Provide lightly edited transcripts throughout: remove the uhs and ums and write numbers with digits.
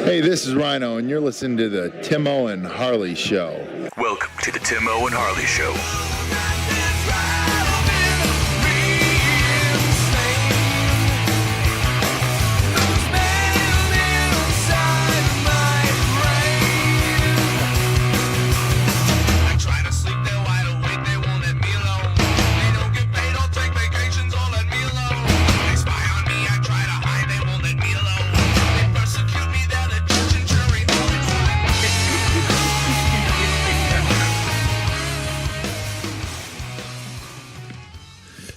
Hey, this is Rhino, and you're listening to the Timo and Harley Show. Welcome to the Timo and Harley Show.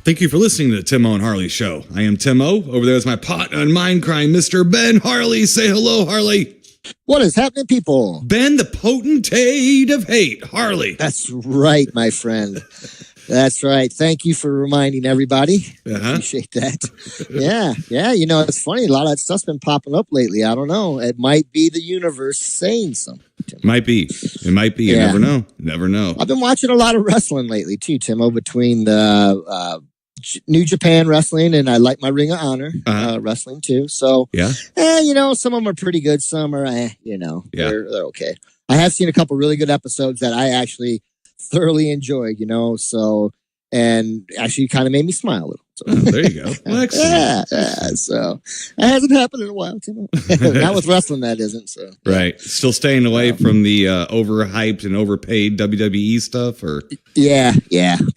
Thank you for listening to the Timo and Harley Show. I am Timo. Over there is my partner in mind crime, Mr. Ben Harley. Say hello, Harley. What is happening, people? Ben, the potentate of hate. Harley. That's right, my friend. That's right. Thank you for reminding everybody. Appreciate that. Yeah. You know, it's funny. A lot of that stuff's been popping up lately. I don't know. It might be the universe saying something. Might be. It might be. Yeah. You never know. I've been watching a lot of wrestling lately, too, Timo, between the New Japan wrestling and I like my Ring of Honor wrestling, too. So, you know, some of them are pretty good. Some are, they're okay. I have seen a couple really good episodes that I actually thoroughly enjoyed, you know, so, and actually kind of made me smile a little. So. Oh, there you go. Well, excellent. Yeah, so it hasn't happened in a while, Timo. Not with wrestling, that isn't. So right, still staying away from the overhyped and overpaid WWE stuff, or yeah,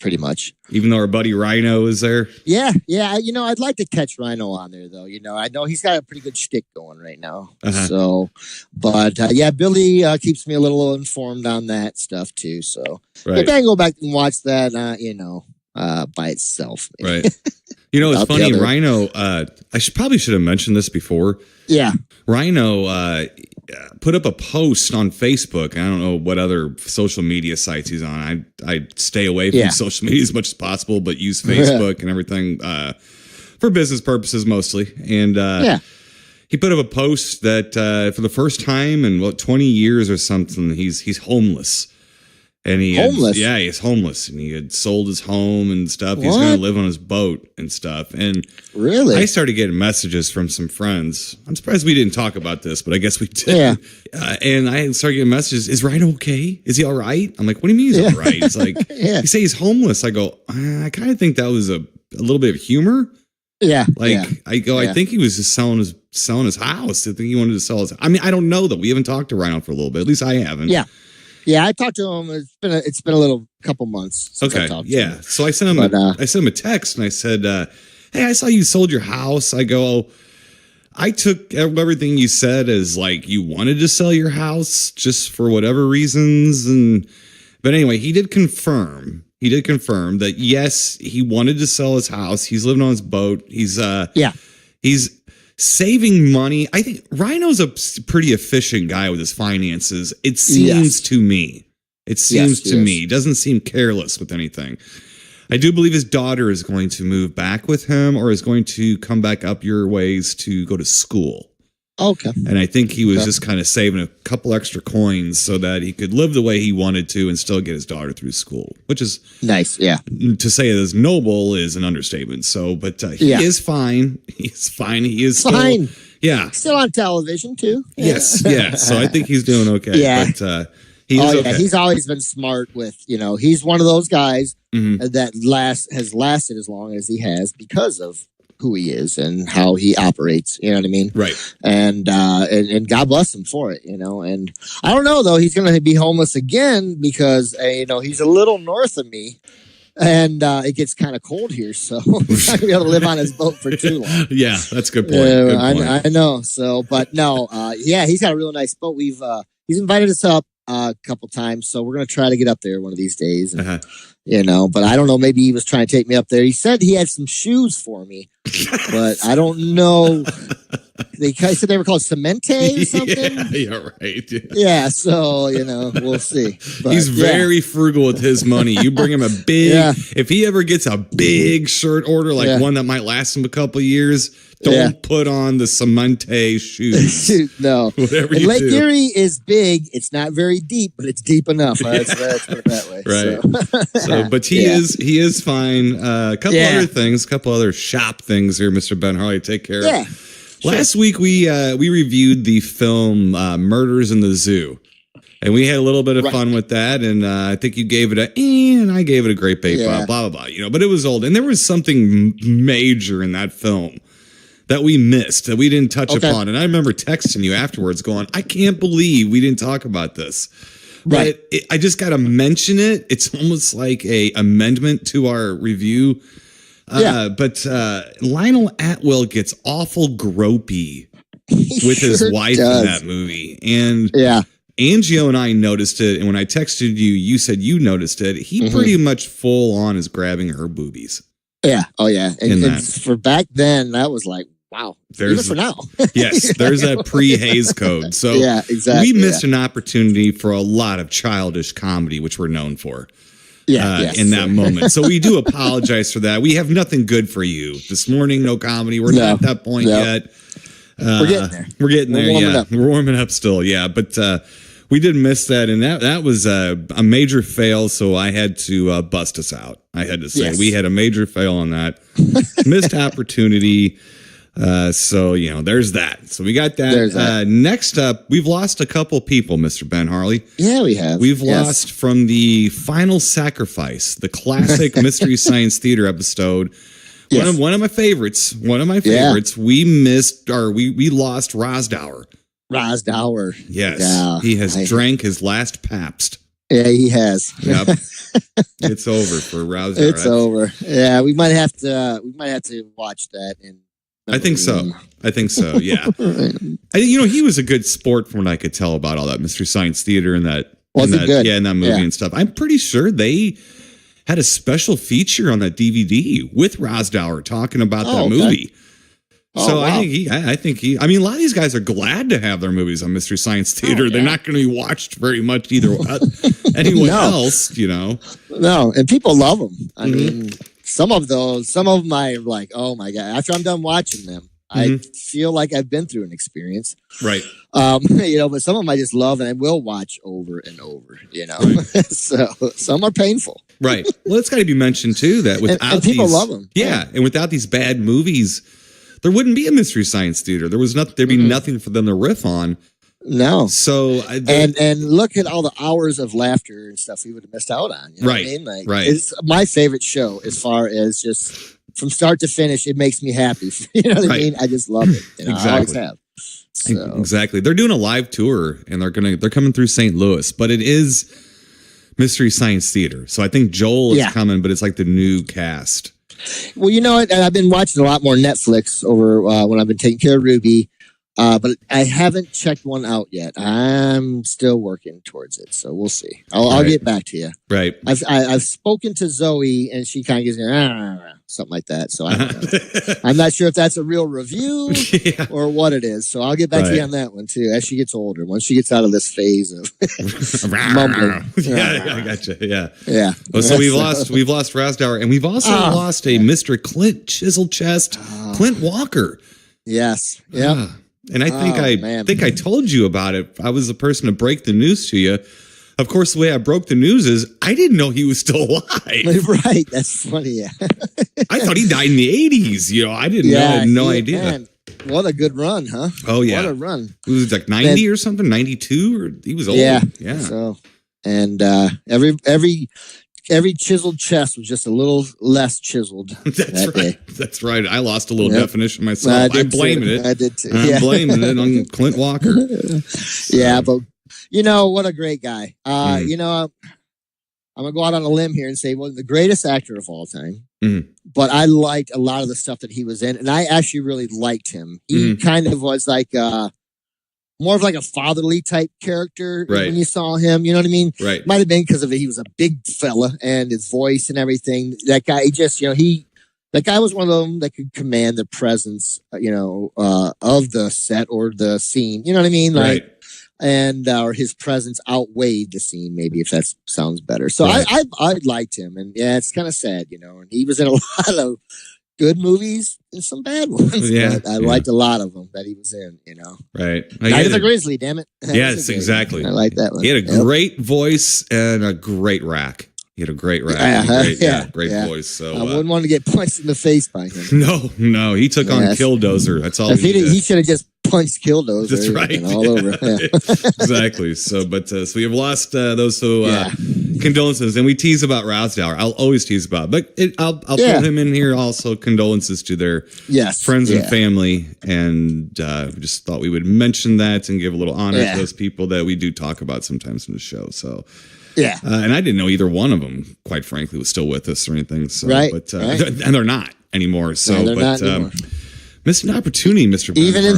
pretty much. Even though our buddy Rhino is there, yeah. You know, I'd like to catch Rhino on there, though. You know, I know he's got a pretty good shtick going right now. So, but Billy keeps me a little informed on that stuff too. So maybe I can go back and watch that. By itself. Right. You know, it's funny. Rhino, I probably should have mentioned this before. Yeah. Rhino put up a post on Facebook. I don't know what other social media sites he's on. I stay away from social media as much as possible, but use Facebook and everything for business purposes mostly. And he put up a post that for the first time in 20 years or something, he's homeless. And homeless? He's homeless, and he had sold his home and stuff. He's going to live on his boat and stuff. And really, I started getting messages from some friends. I'm surprised we didn't talk about this, but I guess we did. Yeah. And I started getting messages. Is Rhino okay? Is he all right? I'm like, what do you mean he's all right? It's like, you say he's homeless. I go, I kind of think that was a little bit of humor. Yeah. I go, I think he was just selling his house. I think he wanted to sell his. I mean, I don't know though. We haven't talked to Rhino for a little bit. At least I haven't. Yeah. Yeah, I talked to him. It's been a couple months since I talked to him. So I sent him a text and I said, "Hey, I saw you sold your house." I go, I took everything you said as like you wanted to sell your house just for whatever reasons, but anyway, he did confirm that yes, he wanted to sell his house. He's living on his boat. He's saving money. I think Rhino's a pretty efficient guy with his finances. It seems to me. He doesn't seem careless with anything. I do believe his daughter is going to move back with him or is going to come back up your ways to go to school. Okay. And I think he was just kind of saving a couple extra coins so that he could live the way he wanted to and still get his daughter through school, which is nice. Yeah. To say it is noble is an understatement. So, but he is fine. He's fine. He is fine. Still on television too. Yes. So I think he's doing okay. Yeah. But he is okay. He's always been smart with, he's one of those guys that has lasted as long as he has because of who he is and how he operates, you know what I mean? Right. And God bless him for it, and I don't know though, he's going to be homeless again because, he's a little north of me and it gets kind of cold here. So he's not going to be able to live on his boat for too long. Yeah, that's a good point. I know. So, but no, he's got a real nice boat. He's invited us up a couple times. So we're going to try to get up there one of these days. And, but I don't know. Maybe he was trying to take me up there. He said he had some shoes for me, but I don't know. They said they were called Cemente or something. Yeah, right. Yeah, so, we'll see. But, he's very frugal with his money. You bring him a big, if he ever gets a big shirt order, like one that might last him a couple of years, don't put on the Cemente shoes. No. Whatever and you Lake do. Erie is big. It's not very deep, but it's deep enough. Let's put it that way. Right. So, but he is fine. A couple other things, a couple other shop things here, Mr. Ben Harley. Take care of. Last week we reviewed the film Murders in the Zoo. And we had a little bit of fun with that, and I think you gave it and I gave it a great bait, blah, blah, blah, but it was old. And there was something major in that film that we missed, that we didn't touch upon. And I remember texting you afterwards going, I can't believe we didn't talk about this. Right. But I just got to mention it. It's almost like a amendment to our review. But Lionel Atwill gets awful gropey with his wife in that movie. And Angio and I noticed it, and when I texted you, you said you noticed it. He pretty much full on is grabbing her boobies. Yeah. Oh, yeah. And for back then, that was like, wow. Even for now. Yes, there's that pre-Hays Code. So exactly. We missed an opportunity for a lot of childish comedy, which we're known for. In that moment. So we do apologize for that. We have nothing good for you this morning. No comedy. We're not at that point yet. We're getting there. We're getting there. We're warming up still. Yeah. But we did miss that. And that was a major fail. So I had to bust us out. I had to say we had a major fail on that. Missed opportunity. So, there's that. So we got that. Next up, we've lost a couple people, Mr. Ben Harley. Yeah, we have. We've lost from the Final Sacrifice, the classic Mystery Science Theater episode. Yes. One of my favorites. We missed, or we lost Rosdower. Yes. Yeah, he has drank his last Pabst. Yeah, he has. Yep. It's over for Rosdower. It's over. Yeah, we might have to watch that and I think so. Yeah. He was a good sport from what I could tell about all that Mystery Science Theater and that. Was it good? Yeah, in that movie and stuff. I'm pretty sure they had a special feature on that DVD with Rosdower talking about that movie. So wow. I think he. I mean, a lot of these guys are glad to have their movies on Mystery Science Theater. They're not going to be watched very much either. Anyone else, No, and people love them. I mean. Some of them I'm like, oh my God. After I'm done watching them, I feel like I've been through an experience. Right. But some of them I just love and I will watch over and over, Right. So some are painful. Right. Well, it's got to be mentioned too that without and people love them. Yeah. And without these bad movies, there wouldn't be a Mystery Science Theater. There'd be nothing for them to riff on. No. So and look at all the hours of laughter and stuff we would have missed out on. You know what I mean? Right. It's my favorite show as far as just from start to finish. It makes me happy. You know what I mean? I just love it. Exactly. I always have. So. Exactly. They're doing a live tour and they're coming through St. Louis, but it is Mystery Science Theater. So I think Joel is coming, but it's like the new cast. Well, you know what? I've been watching a lot more Netflix over when I've been taking care of Ruby. But I haven't checked one out yet. I'm still working towards it, so we'll see. I'll get back to you. Right. I've spoken to Zoe, and she kind of gives me something like that. So I don't know. I'm not sure if that's a real review or what it is. So I'll get back to you on that one too. As she gets older, once she gets out of this phase of mumbling. I gotcha. Yeah. Yeah. Well, so we've lost Rosdower, and we've also lost a Mr. Clint Chisel Chest, Clint Walker. Yes. Yeah. And I think I told you about it. I was the person to break the news to you. Of course, the way I broke the news is I didn't know he was still alive. Right. That's funny. Yeah. I thought he died in the 80s. I didn't know. I had no idea. Man, what a good run, huh? Oh, yeah. What a run. It was like 90 or something, 92, or he was old. Yeah. Yeah. So, and every chiseled chest was just a little less chiseled. That's right. Day. That's right. I lost a little definition myself. I'm blaming it. I did too. I'm blaming it on Clint Walker. Yeah, but what a great guy. I'm gonna go out on a limb here and say, well, the greatest actor of all time. But I liked a lot of the stuff that he was in, and I actually really liked him. He kind of was like more of like a fatherly type character when you saw him. You know what I mean? Right. Might have been because he was a big fella and his voice and everything. That guy, that guy was one of them that could command the presence, of the set or the scene. You know what I mean? Like, and or his presence outweighed the scene, maybe, if that sounds better. So I liked him, and it's kind of sad, and he was in a lot of good movies and some bad ones. Yeah, but I liked a lot of them that he was in, Right. Night of the Grizzly, damn it. Yes, exactly. I like that one. He had a great voice and a great rack. He had a great rap. Great voice. So I wouldn't want to get punched in the face by him. No. He took on Killdozer. That's all he should have just punched Killdozer. That's right. All over. Yeah. Exactly. So we have lost those. So condolences. And we tease about Rousdower. I'll always tease about, but I'll throw him in here also. Condolences to their friends and family. And we just thought we would mention that and give a little honor to those people that we do talk about sometimes in the show. So. Yeah, and I didn't know either one of them, quite frankly, was still with us or anything. So, but and they're not anymore. So, not anymore. Missed an opportunity, Mr. Even in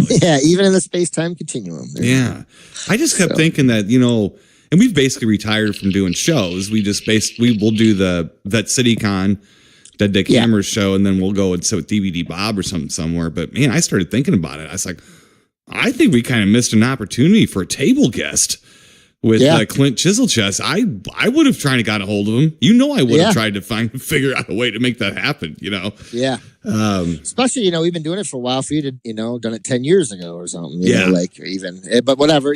the space-time continuum. I just kept thinking that and we've basically retired from doing shows. We just we will do that CityCon, Dead Day Cameras show, and then we'll go and sit with DVD Bob or something somewhere. But man, I started thinking about it. I was like, I think we kind of missed an opportunity for a table guest. With Clint Chiselchest, I would have tried to got a hold of him. I would have tried to figure out a way to make that happen. Yeah. Especially we've been doing it for a while. For you to done it 10 years ago or something. But whatever.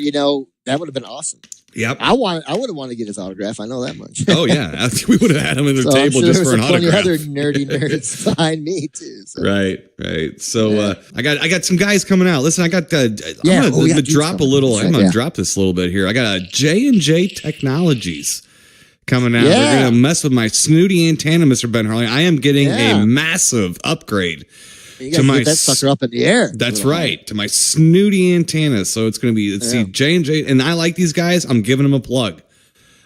That would have been awesome. Yep. I would have wanted to get his autograph. I know that much. Oh yeah, we would have had him at the table just for an autograph. Other nerdy nerds behind me too. So. Right. So I got some guys coming out. Listen, I got. I'm gonna drop a little. I'm gonna drop this a little bit here. I got J&J Technologies coming out. They're gonna mess with my snooty antenna, Mr. Ben Harley. I am getting a massive upgrade. You got to get that sucker up in the air. That's right. To my snooty antenna. So it's going to be, see, J&J, and I like these guys. I'm giving them a plug.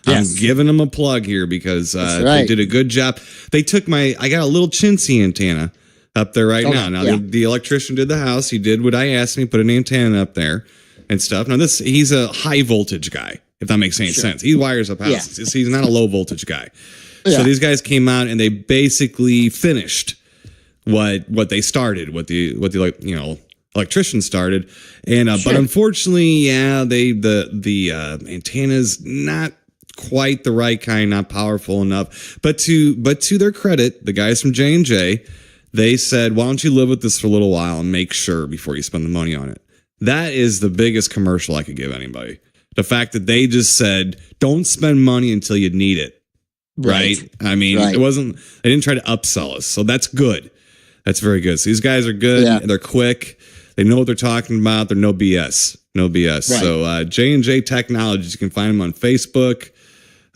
Yes. I'm giving them a plug here because they did a good job. They took I got a little chintzy antenna up there right now. Now, the electrician did the house. He did what I asked him, put an antenna up there and stuff. Now, he's a high voltage guy, if that makes any sense. He wires up houses. He's not a low voltage guy. So these guys came out and they basically finished what they started, what the electrician started, and but unfortunately, the antenna's not quite the right kind, not powerful enough. But to their credit, the guys from J&J, they said, "Why don't you live with this for a little while and make sure before you spend the money on it?" That is the biggest commercial I could give anybody. The fact that they just said, "Don't spend money until you need it." Right? I mean, it wasn't. They didn't try to upsell us, so that's good. That's very good. So these guys are good. Yeah. They're quick. They know what they're talking about. They're no BS. No BS. Right. So J&J Technologies, you can find them on Facebook.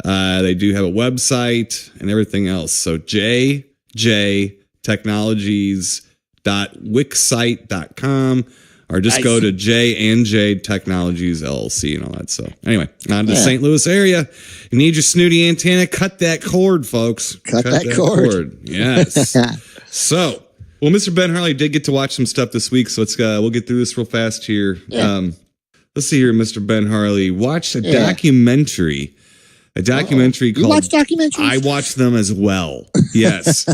They do have a website and everything else. So jjtechnologies.wixsite.com or just go to J&J Technologies LLC and all that. So anyway, out of the St. Louis area, you need your snooty antenna. Cut that cord, folks. Cut that cord. Yes. So. Well, Mr. Ben Harley did get to watch some stuff this week, so we'll get through this real fast here. Yeah. Let's see here, Mr. Ben Harley. Watched a documentary. A documentary called... You watch documentaries? I watched them as well. Yes.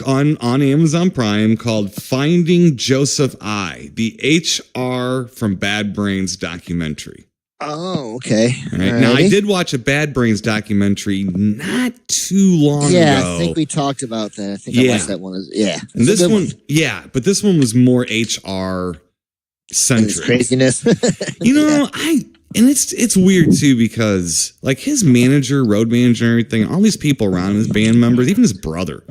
on Amazon Prime called Finding Joseph I, the HR from Bad Brains documentary. Oh, okay. All right. Now, I did watch a Bad Brains documentary not too long ago. Yeah, I think we talked about that. I think I watched that one. And this one, but this one was more HR centric. Craziness. It's weird too because like his manager, road manager, and everything, all these people around him, his band members, even his brother,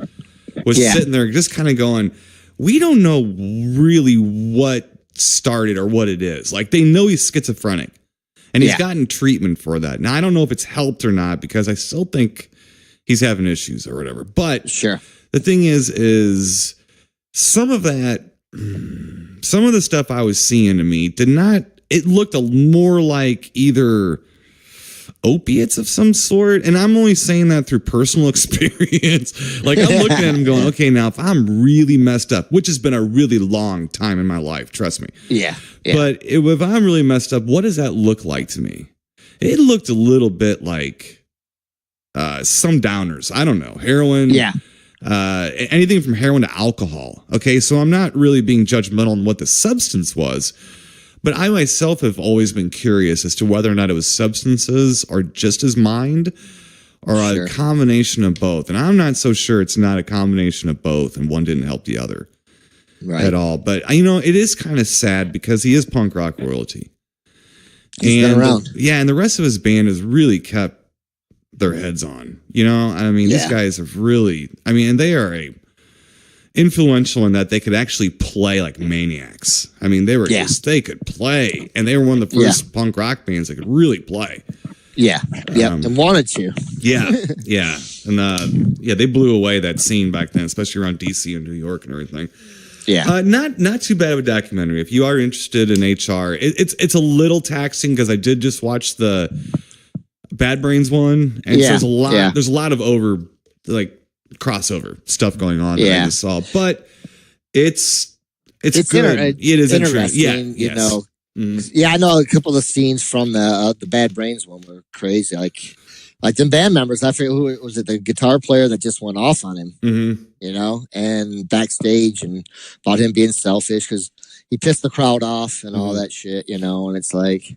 was sitting there just kind of going, "We don't know really what started or what it is." Like they know he's schizophrenic. And he's gotten treatment for that. Now, I don't know if it's helped or not because I still think he's having issues or whatever. But the thing is some of the stuff I was seeing to me it looked more like either opiates of some sort. And I'm only saying that through personal experience. Like I'm looking at him going, okay, now if I'm really messed up, which has been a really long time in my life, trust me. Yeah. But if I'm really messed up, what does that look like to me? It looked a little bit like some downers. I don't know. Heroin. Yeah. Anything from heroin to alcohol. Okay. So I'm not really being judgmental on what the substance was. But I myself have always been curious as to whether or not it was substances or just his mind or a combination of both. And I'm not so sure it's not a combination of both and one didn't help the other at all. But, it is kind of sad because he is punk rock royalty. He's been around. And the rest of his band has really kept their heads on. You know, I mean, these guys have really, I mean, and they are influential in that they could actually play like maniacs. I mean, they were just, they could play, and they were one of the first punk rock bands that could really play. Yeah, and wanted to. And they blew away that scene back then, especially around DC and New York and everything. Yeah, not too bad of a documentary. If you are interested in HR, it's a little taxing because I did just watch the Bad Brains one, and so there's a lot of crossover stuff going on that I just saw, but it's good. It is interesting. You know. Yeah, I know a couple of the scenes from the Bad Brains one were crazy. Like them band members, I forget who was it, the guitar player that just went off on him, you know, and backstage and about him being selfish because he pissed the crowd off and all that shit, you know, and it's like,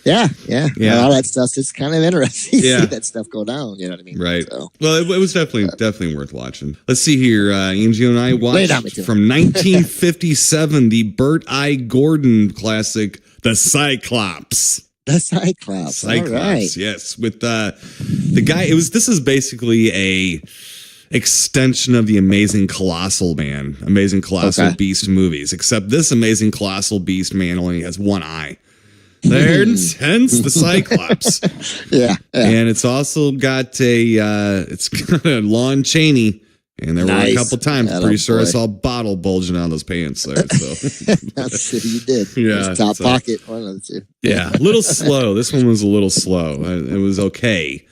yeah. All that stuff is kind of interesting to see that stuff go down. You know what I mean? Right. So, well, it was definitely worth watching. Let's see here. Angio and I watched from 1957 the Burt I. Gordon classic, The Cyclops. The Cyclops. All right. Yes. With the guy. This is basically a extension of the Amazing Colossal Beast movies, except this Amazing Colossal Beast man only has one eye. Hence the Cyclops. And it's also got it's got a Lon Chaney, and there were a couple times. Pretty sure I saw a bottle bulging out of those pants there. So I'm sure you did. Yeah, top pocket, one of the two. Yeah, a little slow. This one was a little slow. It was okay.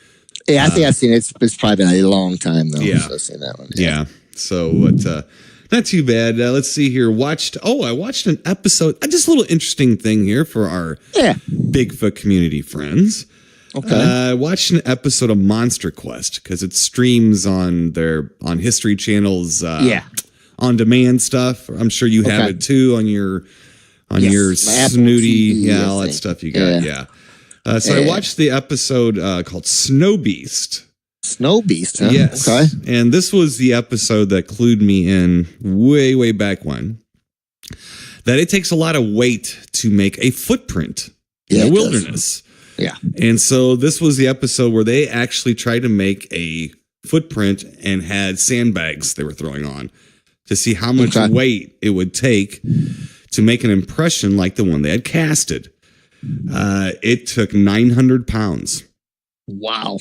Yeah, I think I've seen it. It's probably been a long time though. Yeah, so I've seen that one. Yeah. So what? Not too bad. Let's see here. I watched an episode. Just a little interesting thing here for our Bigfoot community friends. Okay. I watched an episode of Monster Quest because it streams on History Channel's on demand stuff. I'm sure you have it too on your snooty all that stuff you got. So I watched the episode called Snow Beast. Snow Beast, huh? Yes. Okay. And this was the episode that clued me in way back when. That it takes a lot of weight to make a footprint in the wilderness. Yeah. And so this was the episode where they actually tried to make a footprint and had sandbags they were throwing on to see how much weight it would take to make an impression like the one they had casted. It took 900 pounds. Wow.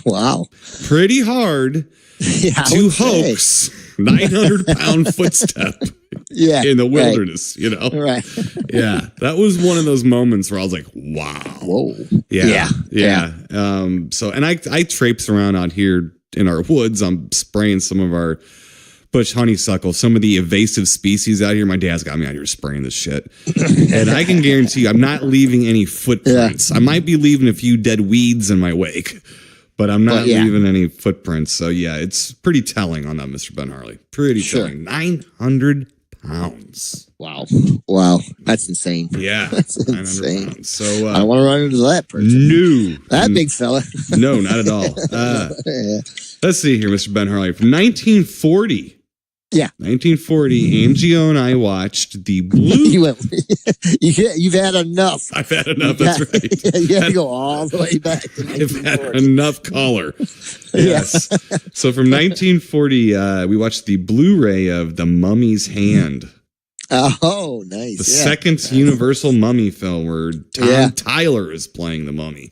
Wow. Pretty hard to hoax 900-pound footstep in the wilderness, you know? Right. Yeah. That was one of those moments where I was like, wow. Whoa. Yeah. So, and I traipse around out here in our woods. I'm spraying some of our bush honeysuckle, some of the invasive species out here. My dad's got me out here spraying this shit. And I can guarantee you, I'm not leaving any footprints. I might be leaving a few dead weeds in my wake, but I'm not leaving any footprints. So yeah, it's pretty telling on that, Mr. Ben Harley. Pretty telling. 900 pounds. Wow. That's insane. Yeah. That's insane. Pounds. So I don't want to run into that person. No. That big fella. No, not at all. Let's see here, Mr. Ben Harley. From 1940. Yeah. 1940, Angio and I watched the Blue... You've had enough. I've had enough, that's right. You have to go all the way back to 1940. I've had enough color. Yes. So from 1940, we watched the Blu-ray of The Mummy's Hand. Oh, nice. The second Universal Mummy film where Tom Tyler is playing the mummy.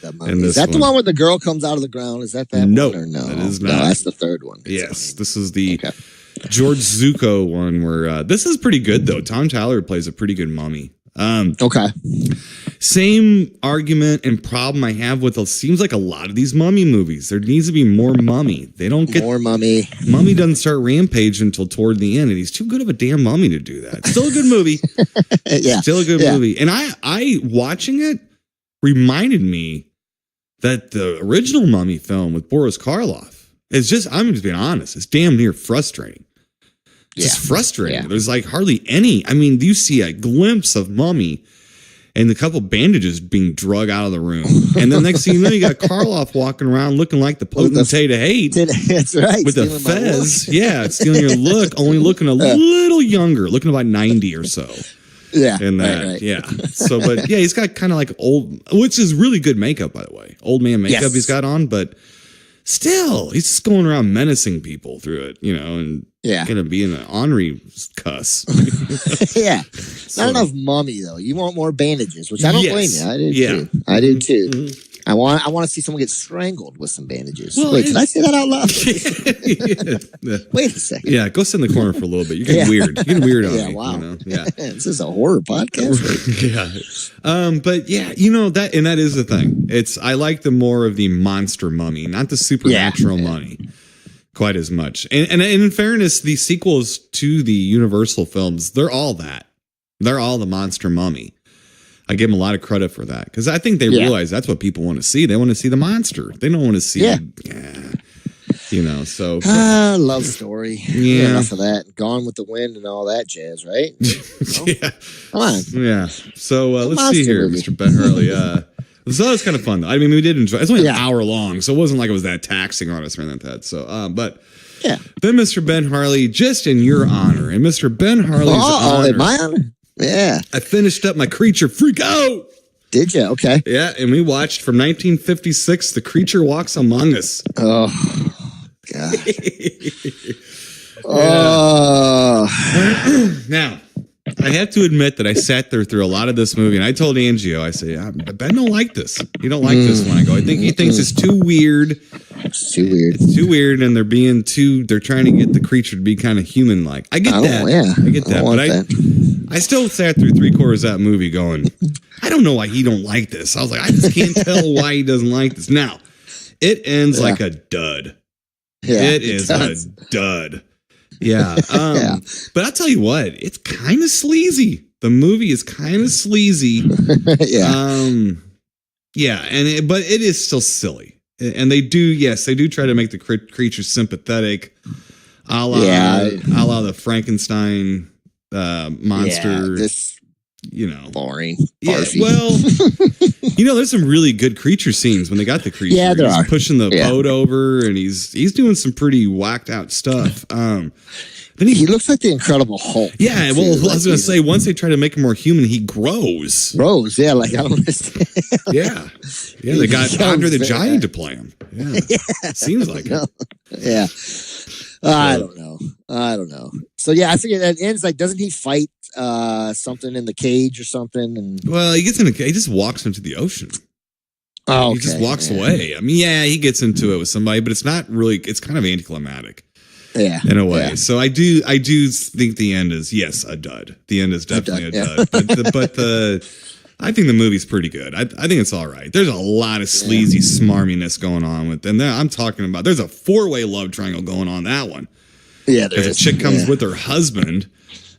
Is that the one where the girl comes out of the ground? Is that one? No, or no, that is not. No, that's the third one. Yes, this is the George Zuko one where this is pretty good though. Tom Tyler plays a pretty good mummy. Same argument and problem I have with seems like a lot of these mummy movies. There needs to be more mummy. They don't get more mummy. Mummy doesn't start rampage until toward the end, and he's too good of a damn mummy to do that. Still a good movie. Still a good movie. And I watching it reminded me that the original Mummy film with Boris Karloff is just, I'm just being honest, it's damn near frustrating. Just frustrating. There's like hardly any, I mean, you see a glimpse of Mummy and a couple bandages being drug out of the room. And then next thing you know, you got Karloff walking around looking like the potentate of hate. That's right. With a fez. Stealing your look, only looking a little younger, looking about 90 or so. Yeah. And that, right. yeah. So, but yeah, he's got kind of like old, which is really good makeup, by the way. Old man makeup he's got on, but still, he's just going around menacing people through it, and gonna be an ornery cuss. Yeah. Not enough mummy though. You want more bandages, which I don't blame you. I do too. I do too. Mm-hmm. I want to see someone get strangled with some bandages. Well, wait, did I say that out loud? Wait a second. Yeah, go sit in the corner for a little bit. You're getting weird. You're getting weird on me. Wow. Yeah. This is a horror podcast. But yeah, that is the thing. I like the more of the monster mummy, not the supernatural mummy quite as much. And in fairness, the sequels to the Universal films, they're all that. They're all the monster mummy. I give them a lot of credit for that because I think they realize that's what people want to see. They want to see the monster. They don't want to see, so. Love story. Yeah. Enough of that. Gone with the Wind and all that jazz, right? Yeah. Come on. Yeah. So let's see here, Mr. Ben Hurley. So that was kind of fun, though. I mean, we did enjoy it. It's only an hour long, so it wasn't like it was that taxing on us or anything like that. So, but. Yeah. Then Mr. Ben Harley, just in your honor, and Mr. Ben Harley's honor. In my honor? Yeah. I finished up my Creature Freak Out. Did you? Okay. Yeah, and we watched from 1956, The Creature Walks Among Us. Oh, God. Now, I have to admit that I sat there through a lot of this movie, and I told Angio, I say, Ben don't like this. You don't like this one. I go, I think he thinks it's too weird. It's too weird. It's too weird, and they're trying to get the creature to be kind of human-like. I get that. Yeah. I get that. But I still sat through 3/4 of that movie going, I don't know why he don't like this. I was like, I just can't tell why he doesn't like this. Now, it ends like a dud. Yeah, it is a dud. Yeah. But I'll tell you what, it's kind of sleazy. The movie is kind of sleazy. But it is still silly. And they do try to make the creature sympathetic, a la the Frankenstein monster. Boring. Yeah, well, there's some really good creature scenes when they got the creature. Yeah, there are. Pushing the boat over, and he's doing some pretty whacked out stuff. Then he looks like the Incredible Hulk. Yeah, well, I was going to say, once they try to make him more human, he grows. Yeah, like I don't understand. Yeah, they got Andre the Giant to play him. Yeah, seems like it. Yeah. I don't know. So I figured that ends like, doesn't he fight something in the cage or something? And well, he gets in he just walks into the ocean. Oh, he just walks away. I mean, he gets into it with somebody, but it's not really. It's kind of anticlimactic. Yeah, in a way. Yeah. So I do think the end is a dud. The end is definitely a dud. But I think the movie's pretty good. I think it's all right. There's a lot of sleazy smarminess going on with, and I'm talking about. There's a 4-way love triangle going on that one. Yeah, because a chick comes with her husband,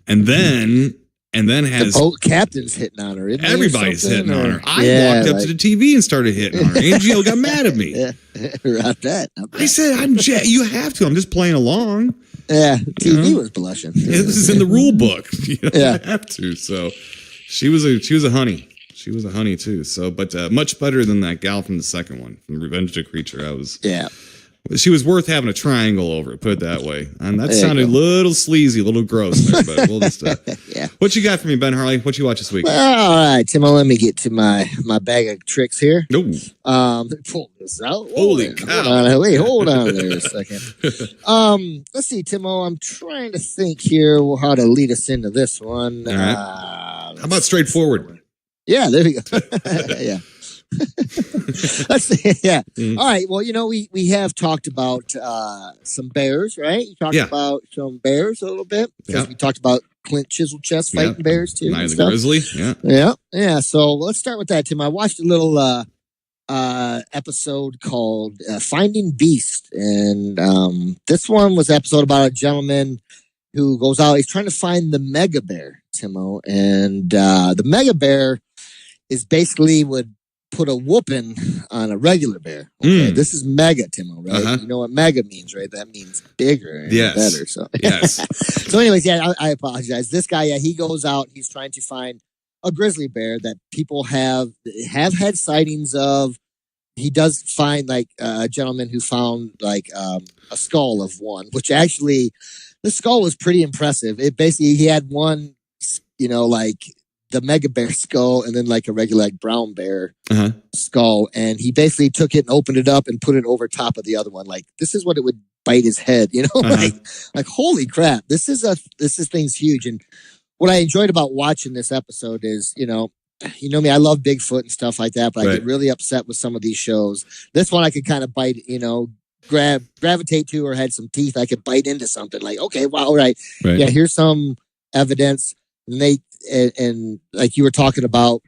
and then has the boat captain's hitting on her. Everybody's hitting on her. I walked up to the TV and started hitting on her. Angio got mad at me. About that. I said, you have to. I'm just playing along. Yeah, TV was blushing. This is in the rule book. You have to. So she was a honey. She was a honey too. So, but much better than that gal from the second one, from Revenge of the Creature. She was worth having a triangle over it, put it that way. And that sounded a little sleazy, a little gross there, but we'll just... What you got for me, Ben Harley? What you watch this week? Well, all right, Timo, let me get to my bag of tricks here. No. Pull this out. Holy cow. Hold on there a second. Let's see, Timo, I'm trying to think here how to lead us into this one. All right. How about straightforward? Yeah, there we go. Yeah. Let's see. Yeah. All right. Well, we have talked about some bears, right? You talked about some bears a little bit. Because we talked about Clint Chiselchest fighting bears too. Night of the Grizzly. Yeah. So let's start with that, Tim. I watched a little episode called Finding Beast, and this one was an episode about a gentleman who goes out. He's trying to find the mega bear, Timo, and the mega bear is basically would put a whooping on a regular bear. Okay, this is mega, Timo, right? You know what mega means, right? That means bigger and better. So so anyways, I apologize. This guy, he goes out. He's trying to find a grizzly bear that people have had sightings of. He does find like a gentleman who found like a skull of one, which actually the skull was pretty impressive. It basically he had one, like the mega bear skull and then like a regular like brown bear skull. And he basically took it and opened it up and put it over top of the other one. Like, this is what it would bite his head, you know, like, holy crap, this thing's huge. And what I enjoyed about watching this episode is, you know me, I love Bigfoot and stuff like that, but I get really upset with some of these shows. This one I could kind of bite, you know, gravitate to, or had some teeth. I could bite into something like, okay, wow, all right. Yeah, here's some evidence. And and like you were talking about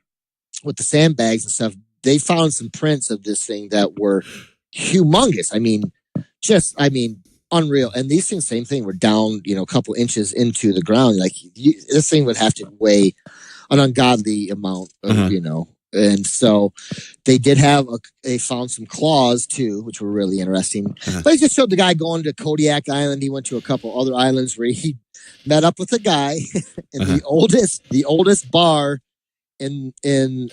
with the sandbags and stuff, they found some prints of this thing that were humongous. I mean, unreal. And these things, same thing, were down, you know, a couple inches into the ground. Like, this thing would have to weigh an ungodly amount of, you know. And so they did they found some claws too, which were really interesting. But he just showed the guy going to Kodiak Island. He went to a couple other islands where he met up with a guy in the oldest bar in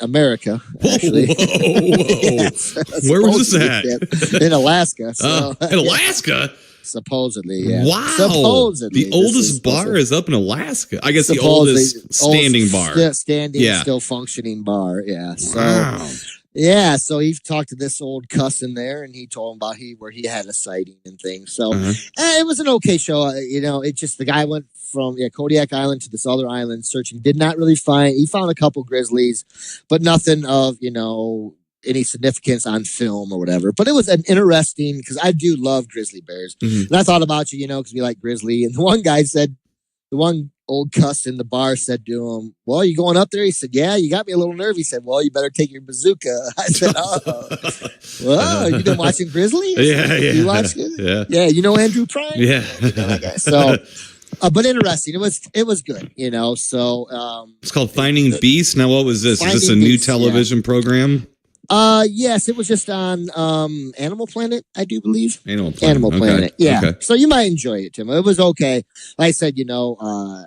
America. Actually. Yes, where was this at? In Alaska. So, in Alaska? Supposedly, yeah. Wow. Supposedly. The oldest bar is up in Alaska. I guess the oldest standing bar. Still functioning bar, yeah. So, wow. Yeah, so he talked to this old cuss in there, and he told him about where he had a sighting and things. So it was an okay show. You know, it just, the guy went from Kodiak Island to this other island searching. Did not really he found a couple grizzlies, but nothing of, you know, any significance on film or whatever. But it was an interesting, because I do love grizzly bears. And I thought about you, you know, because we like grizzly. And the one old cuss in the bar said to him, well, you going up there? He said, yeah, you got me a little nervy. He said, well, you better take your bazooka. I said, oh, well, you been watching Grizzly? Yeah. You watch it? Yeah. You know Andrew Prime? Yeah. You know that guy. So, but interesting. It was good, you know. So it's called Finding Beasts. Now, what was this? Is this a new television program? Yes, it was just on Animal Planet, I do believe. Animal Planet. Okay. Yeah. Okay. So you might enjoy it, Tim. It was okay. Like I said, you know,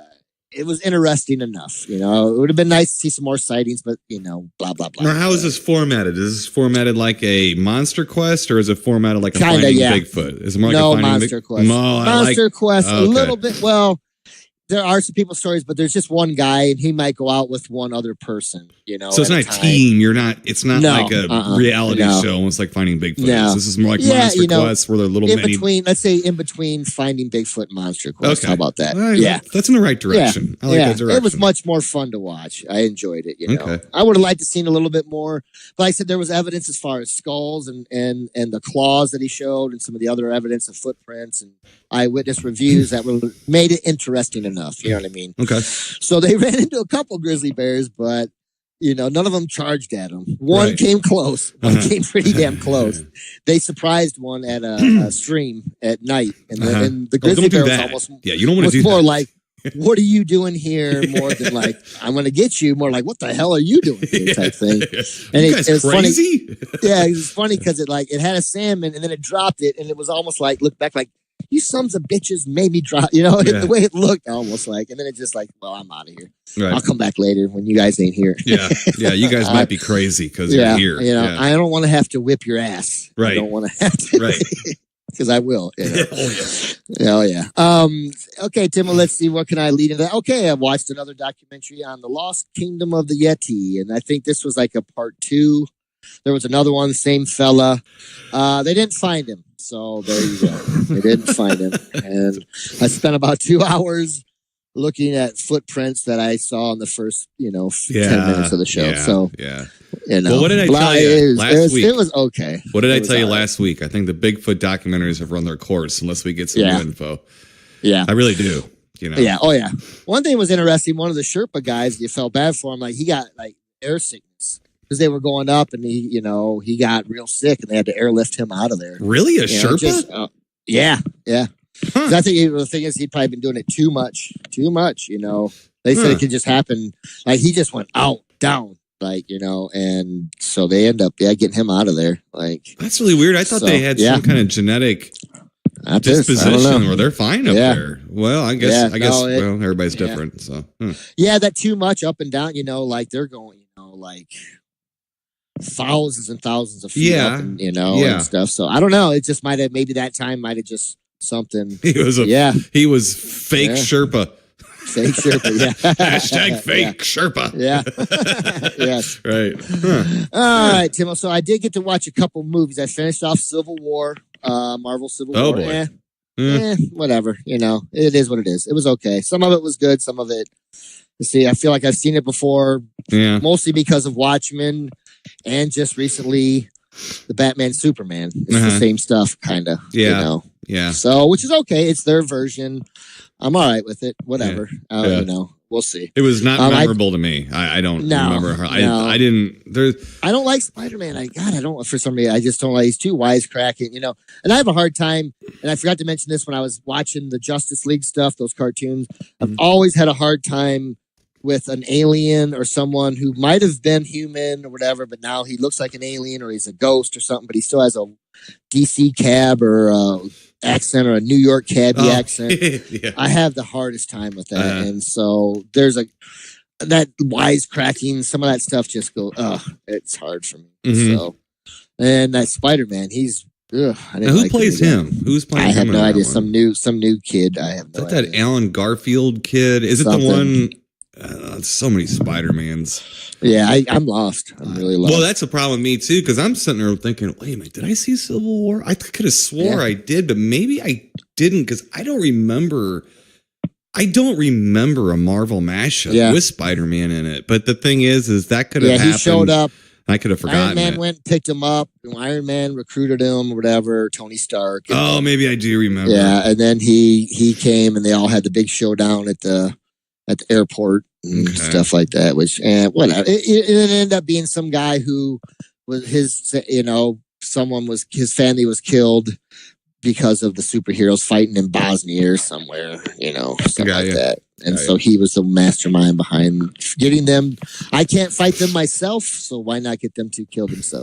it was interesting enough. You know, it would have been nice to see some more sightings, but you know, blah blah blah. Now, how is this formatted? Is this formatted like a Monster Quest, or is it formatted like a Finding Bigfoot? Is it more like a Monster Quest? Monster Quest, a little bit. Well, there are some people's stories, but there's just one guy, and he might go out with one other person, you know. So it's not a team. It's not like a reality show. Almost like Finding Bigfoot. No. This is more like Monster Quest, where they're little let's say in between Finding Bigfoot and Monster Quest. Okay. How about that? Yeah. That's in the right direction. I like that direction. It was much more fun to watch. I enjoyed it, you know. Okay. I would have liked to seen a little bit more, but like I said, there was evidence as far as skulls and the claws that he showed, and some of the other evidence of footprints and eyewitness reviews that made it interesting enough. You know what I mean? Okay. So they ran into a couple grizzly bears, but you know, none of them charged at him. One came close. One came pretty damn close. They surprised one at a stream at night, and the grizzly bear was almost you don't want to do more that. Like, what are you doing here? More than like, I'm going to get you. More like, what the hell are you doing here? Type thing. And it was crazy. Funny. Yeah, it was funny because it had a salmon, and then it dropped it, and it was almost like, look back like, you sons of bitches made me drop, you know, the way it looked almost like, and then it just like, well, I'm out of here. Right. I'll come back later when you guys ain't here. Yeah. You guys might be crazy because you're here. You know, I don't want to have to whip your ass. Right. I don't want to have to. Right. Because I will. You know? Oh yeah. Okay, Tim. Well, let's see. What can I lead into that? Okay, I watched another documentary on the Lost Kingdom of the Yeti, and I think this was like a part 2. There was another one, same fella. They didn't find him. So there you go. They didn't find him. And I spent about 2 hours looking at footprints that I saw in the first, 10 minutes of the show. Well, what did I tell you last week? It was okay. What did I tell you last week? I think the Bigfoot documentaries have run their course unless we get some new info. Yeah. I really do. You know? Yeah. Oh, yeah. One thing was interesting. One of the Sherpa guys, you felt bad for him. Like, he got like air sickness. Because they were going up, and he got real sick, and they had to airlift him out of there. Really, a Sherpa? Yeah. Huh. I think the thing is, he'd probably been doing it too much. They said it could just happen. Like, he just went down, and so they end up getting him out of there. Like, that's really weird. I thought they had some kind of genetic disposition where they're fine up there. Well, I guess everybody's different. So that too much up and down. Like they're going, like thousands and thousands of feet up and, and stuff. So I don't know. It just maybe that time might have just something. He was fake Sherpa. Fake Sherpa, yeah. Hashtag fake Sherpa. Yeah. Yes. Right. Huh. All right, Tim. So I did get to watch a couple movies. I finished off Civil War, Marvel Civil War. Oh, boy. Whatever. It is what it is. It was okay. Some of it was good. Some of it, see, I feel like I've seen it before. Yeah. Mostly because of Watchmen and just recently the Batman Superman. It's the same stuff, kind of. Yeah. Yeah. So, which is okay. It's their version. I'm all right with it. Whatever. We'll see. It was not memorable to me. I don't remember her. I didn't. I don't like Spider-Man. I don't, for some reason, I just don't like, he's too wisecracking, and I have a hard time, and I forgot to mention this when I was watching the Justice League stuff, those cartoons. I've always had a hard time with an alien or someone who might have been human or whatever, but now he looks like an alien or he's a ghost or something, but he still has a DC cab or accent or a New York cabbie accent. Yeah. I have the hardest time with that. And so there's that wisecracking, some of that stuff just it's hard for me. Mm-hmm. So, and that Spider-Man, he's, now, who plays him? Who's playing him? I have no idea. Some new kid. I have no idea. That Alan Garfield kid? Is it the one? So many Spider-Mans. Yeah, I'm lost. I'm really lost. Well, that's a problem with me too, because I'm sitting there thinking, wait a minute, did I see Civil War? I could have swore I did, but maybe I didn't, because I don't remember a Marvel mashup with Spider-Man in it. But the thing is that could have happened. He showed up. I could have forgotten. Iron Man went and picked him up. Iron Man recruited him or whatever, Tony Stark. Maybe I do remember. Yeah, and then he came and they all had the big showdown at the airport and stuff like that, which, whatever. It ended up being some guy who was his family was killed because of the superheroes fighting in Bosnia or somewhere, something like that. And so he was the mastermind behind getting them. I can't fight them myself, so why not get them to kill each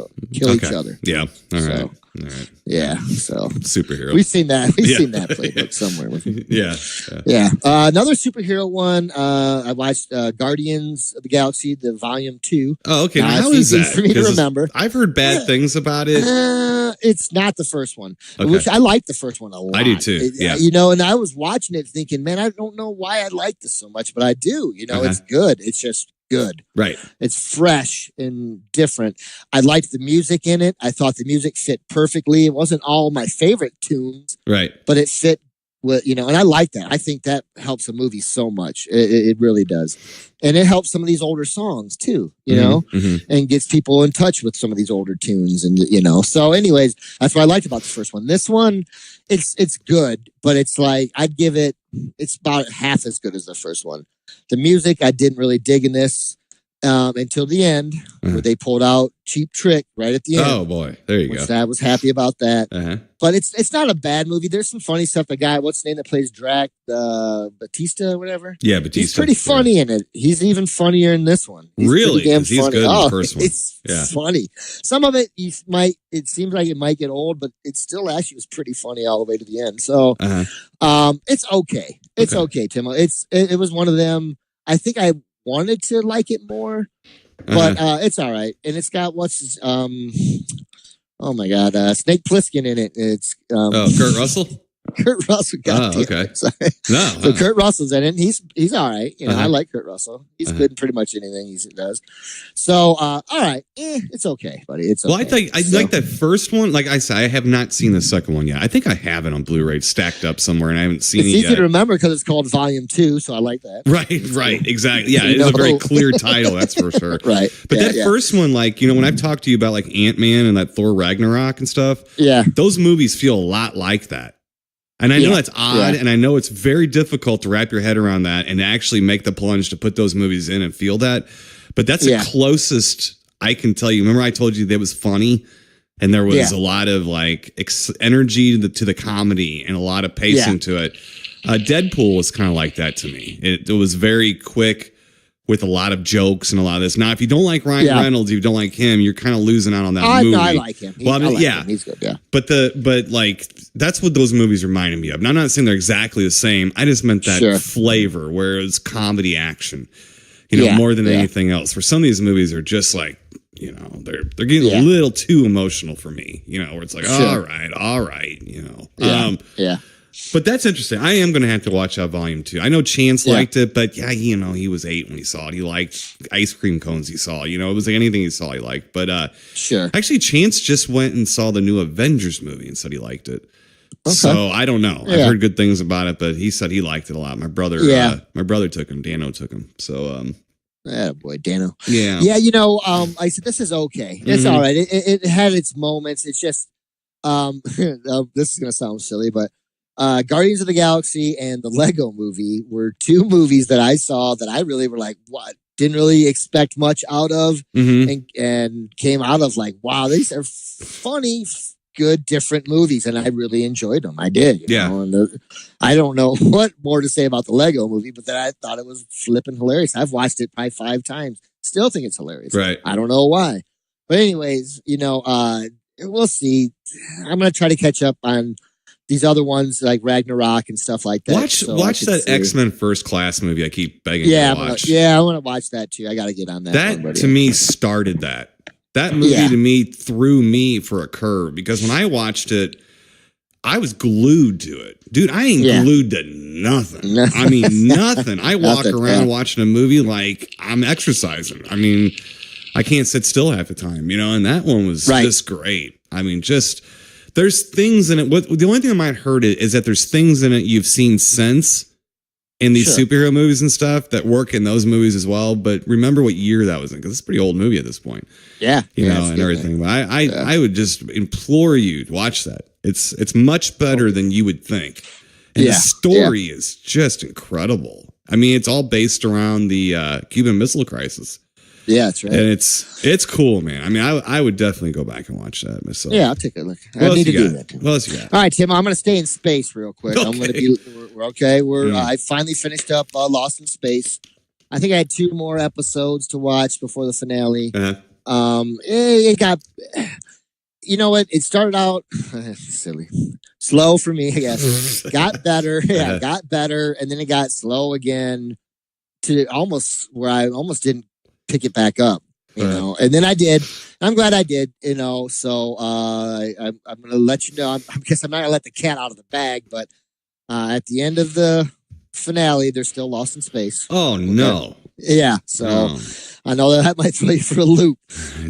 other? Yeah. All right. All right. Yeah. So superhero. We've seen that. We've seen that playbook somewhere. Yeah. Another superhero one. I watched Guardians of the Galaxy, the Volume 2. Oh, okay. How is that? For me to remember. I've heard bad things about it. It's not the first one, which I like the first one a lot. I do too. Yeah. And I was watching it thinking, man, I don't know why I like this so much, but I do. It's good. It's just good. Right. It's fresh and different. I liked the music in it. I thought the music fit perfectly. It wasn't all my favorite tunes, right? But it fit with, and I like that. I think that helps a movie so much. It really does. And it helps some of these older songs too, and gets people in touch with some of these older tunes. And, so anyways, that's what I liked about the first one. This one, it's good, but it's like, it's about half as good as the first one. The music, I didn't really dig in this until the end, where they pulled out Cheap Trick right at the end. Oh boy, there you go. I was happy about that. But it's not a bad movie. There's some funny stuff. The guy, what's his name that plays Drac, Batista, or whateter. Yeah, Batista. He's pretty funny in it. He's even funnier in this one. Really? Damn he's funny. good in the first one. It's funny. Some of it it seems like it might get old, but it still actually was pretty funny all the way to the end. So it's okay. It's okay, Tim. It was one of them. I think I wanted to like it more, but it's all right. And it's got oh my God, Snake Plissken in it. It's Kurt Russell. Kurt Russell. Okay. Sorry. No. So Kurt Russell's in it. And he's all right. I like Kurt Russell. He's good in pretty much anything he does. So all right, it's okay, buddy. It's okay. Well, I like that first one. Like I said, I have not seen the second one yet. I think I have it on Blu-ray stacked up somewhere, and I haven't seen it yet. It's easy to remember because it's called Volume 2, so I like that. Right, exactly. Yeah, it is a very clear title, that's for sure. Right. But that first one, like, when I've talked to you about like Ant-Man and that Thor Ragnarok and stuff, those movies feel a lot like that. And I know that's odd, and I know it's very difficult to wrap your head around that and actually make the plunge to put those movies in and feel that. But that's the closest I can tell you. Remember I told you that was funny, and there was a lot of like energy to the comedy and a lot of pacing to it. Deadpool was kind of like that to me. It was very quick with a lot of jokes and a lot of this. Now, if you don't like Ryan Reynolds, if you don't like him, you're kind of losing out on that movie. No, I like him. Well, him. He's good. Yeah, but like that's what those movies reminded me of. Now, I'm not saying they're exactly the same. I just meant that flavor, where it was comedy action, more than anything else. For some of these movies are just like, they're getting a little too emotional for me. Where it's like, all right, But that's interesting. I am going to have to watch out Volume 2. I know Chance liked it, but yeah, he was 8 when he saw it. He liked ice cream cones he saw. It was like anything he saw he liked. But sure. Actually, Chance just went and saw the new Avengers movie and said he liked it. Okay. So I don't know. I've heard good things about it, but he said he liked it a lot. My brother took him. Dano took him. So boy, Dano. Yeah. Yeah, I said this is okay. It's all right. It had its moments. It's just this is gonna sound silly, but Guardians of the Galaxy and the Lego movie were 2 movies that I saw that I really were like, what? Didn't really expect much out of, and came out of like, wow, these are funny, good, different movies, and I really enjoyed them. I did. You know? And I don't know what more to say about the Lego movie, but that I thought it was flipping hilarious. I've watched it probably 5 times. Still think it's hilarious. Right. I don't know why. But anyways, we'll see. I'm going to try to catch up on these other ones like Ragnarok and stuff like that. Watch that X-Men First Class movie I keep begging you to watch. I want to watch that too. I got to get on that. That to me started that. That movie to me threw me for a curve because when I watched it, I was glued to it. Dude, I ain't glued to nothing. I mean, nothing. I walk around watching a movie like I'm exercising. I mean, I can't sit still half the time, and that one was just great. I mean, there's things in it. The only thing I might hurt it is that there's things in it you've seen since in these superhero movies and stuff that work in those movies as well. But remember what year that was in, because it's a pretty old movie at this point. Yeah. And everything. But I would just implore you to watch that. It's much better than you would think. And the story is just incredible. I mean, it's all based around the Cuban Missile Crisis. Yeah, that's right. And it's cool, man. I mean, I would definitely go back and watch that myself. Yeah, I'll take a look. I need to do that. What else you got? All right, Tim, I'm going to stay in space real quick. Okay. I'm going to be we're okay. I finally finished up Lost in Space. I think I had 2 more episodes to watch before the finale. It got, you know what? It started out silly, slow for me, I guess. Got better, got better, and then it got slow again to almost where I almost didn't pick it back up, and then I did. I'm glad I did, so I'm going to let you know. I guess I'm not going to let the cat out of the bag, but at the end of the finale, they're still lost in space. Oh, no. Yeah, so I know that might throw you for a loop.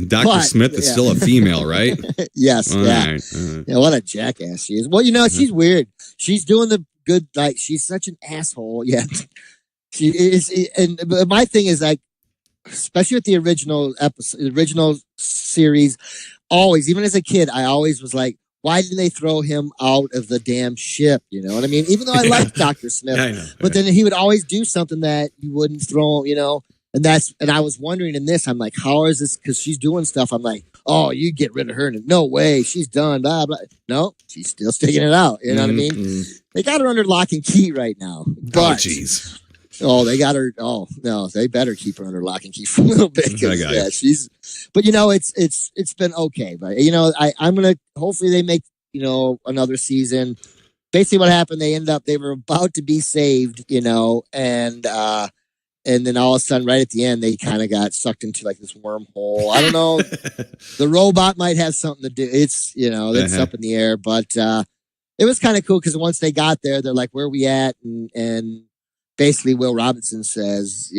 Dr. Smith is still a female, right? Yes, All right. Yeah, what a jackass she is. Well, she's weird. She's doing the good, like, she's such an asshole, she is, and my thing is, like, especially with the original series, always, even as a kid, I always was like, why didn't they throw him out of the damn ship? You know what I mean? Even though I liked Dr. Smith, but then he would always do something that you wouldn't throw, and I was wondering in this, I'm like, how is this? Because she's doing stuff. I'm like, oh, you get rid of her. No way. She's done. Blah, blah. No, she's still sticking it out. You know what I mean? They got her under lock and key right now. But, jeez. Oh, they got her. Oh no, they better keep her under lock and key for a little bit. She's. But it's been okay. But I'm gonna. Hopefully, they make another season. Basically, what happened? They were about to be saved. And then all of a sudden, right at the end, they kind of got sucked into like this wormhole. I don't know. The robot might have something to do. It's it's up in the air, but it was kind of cool because once they got there, they're like, "Where are we at?" And basically, Will Robinson says,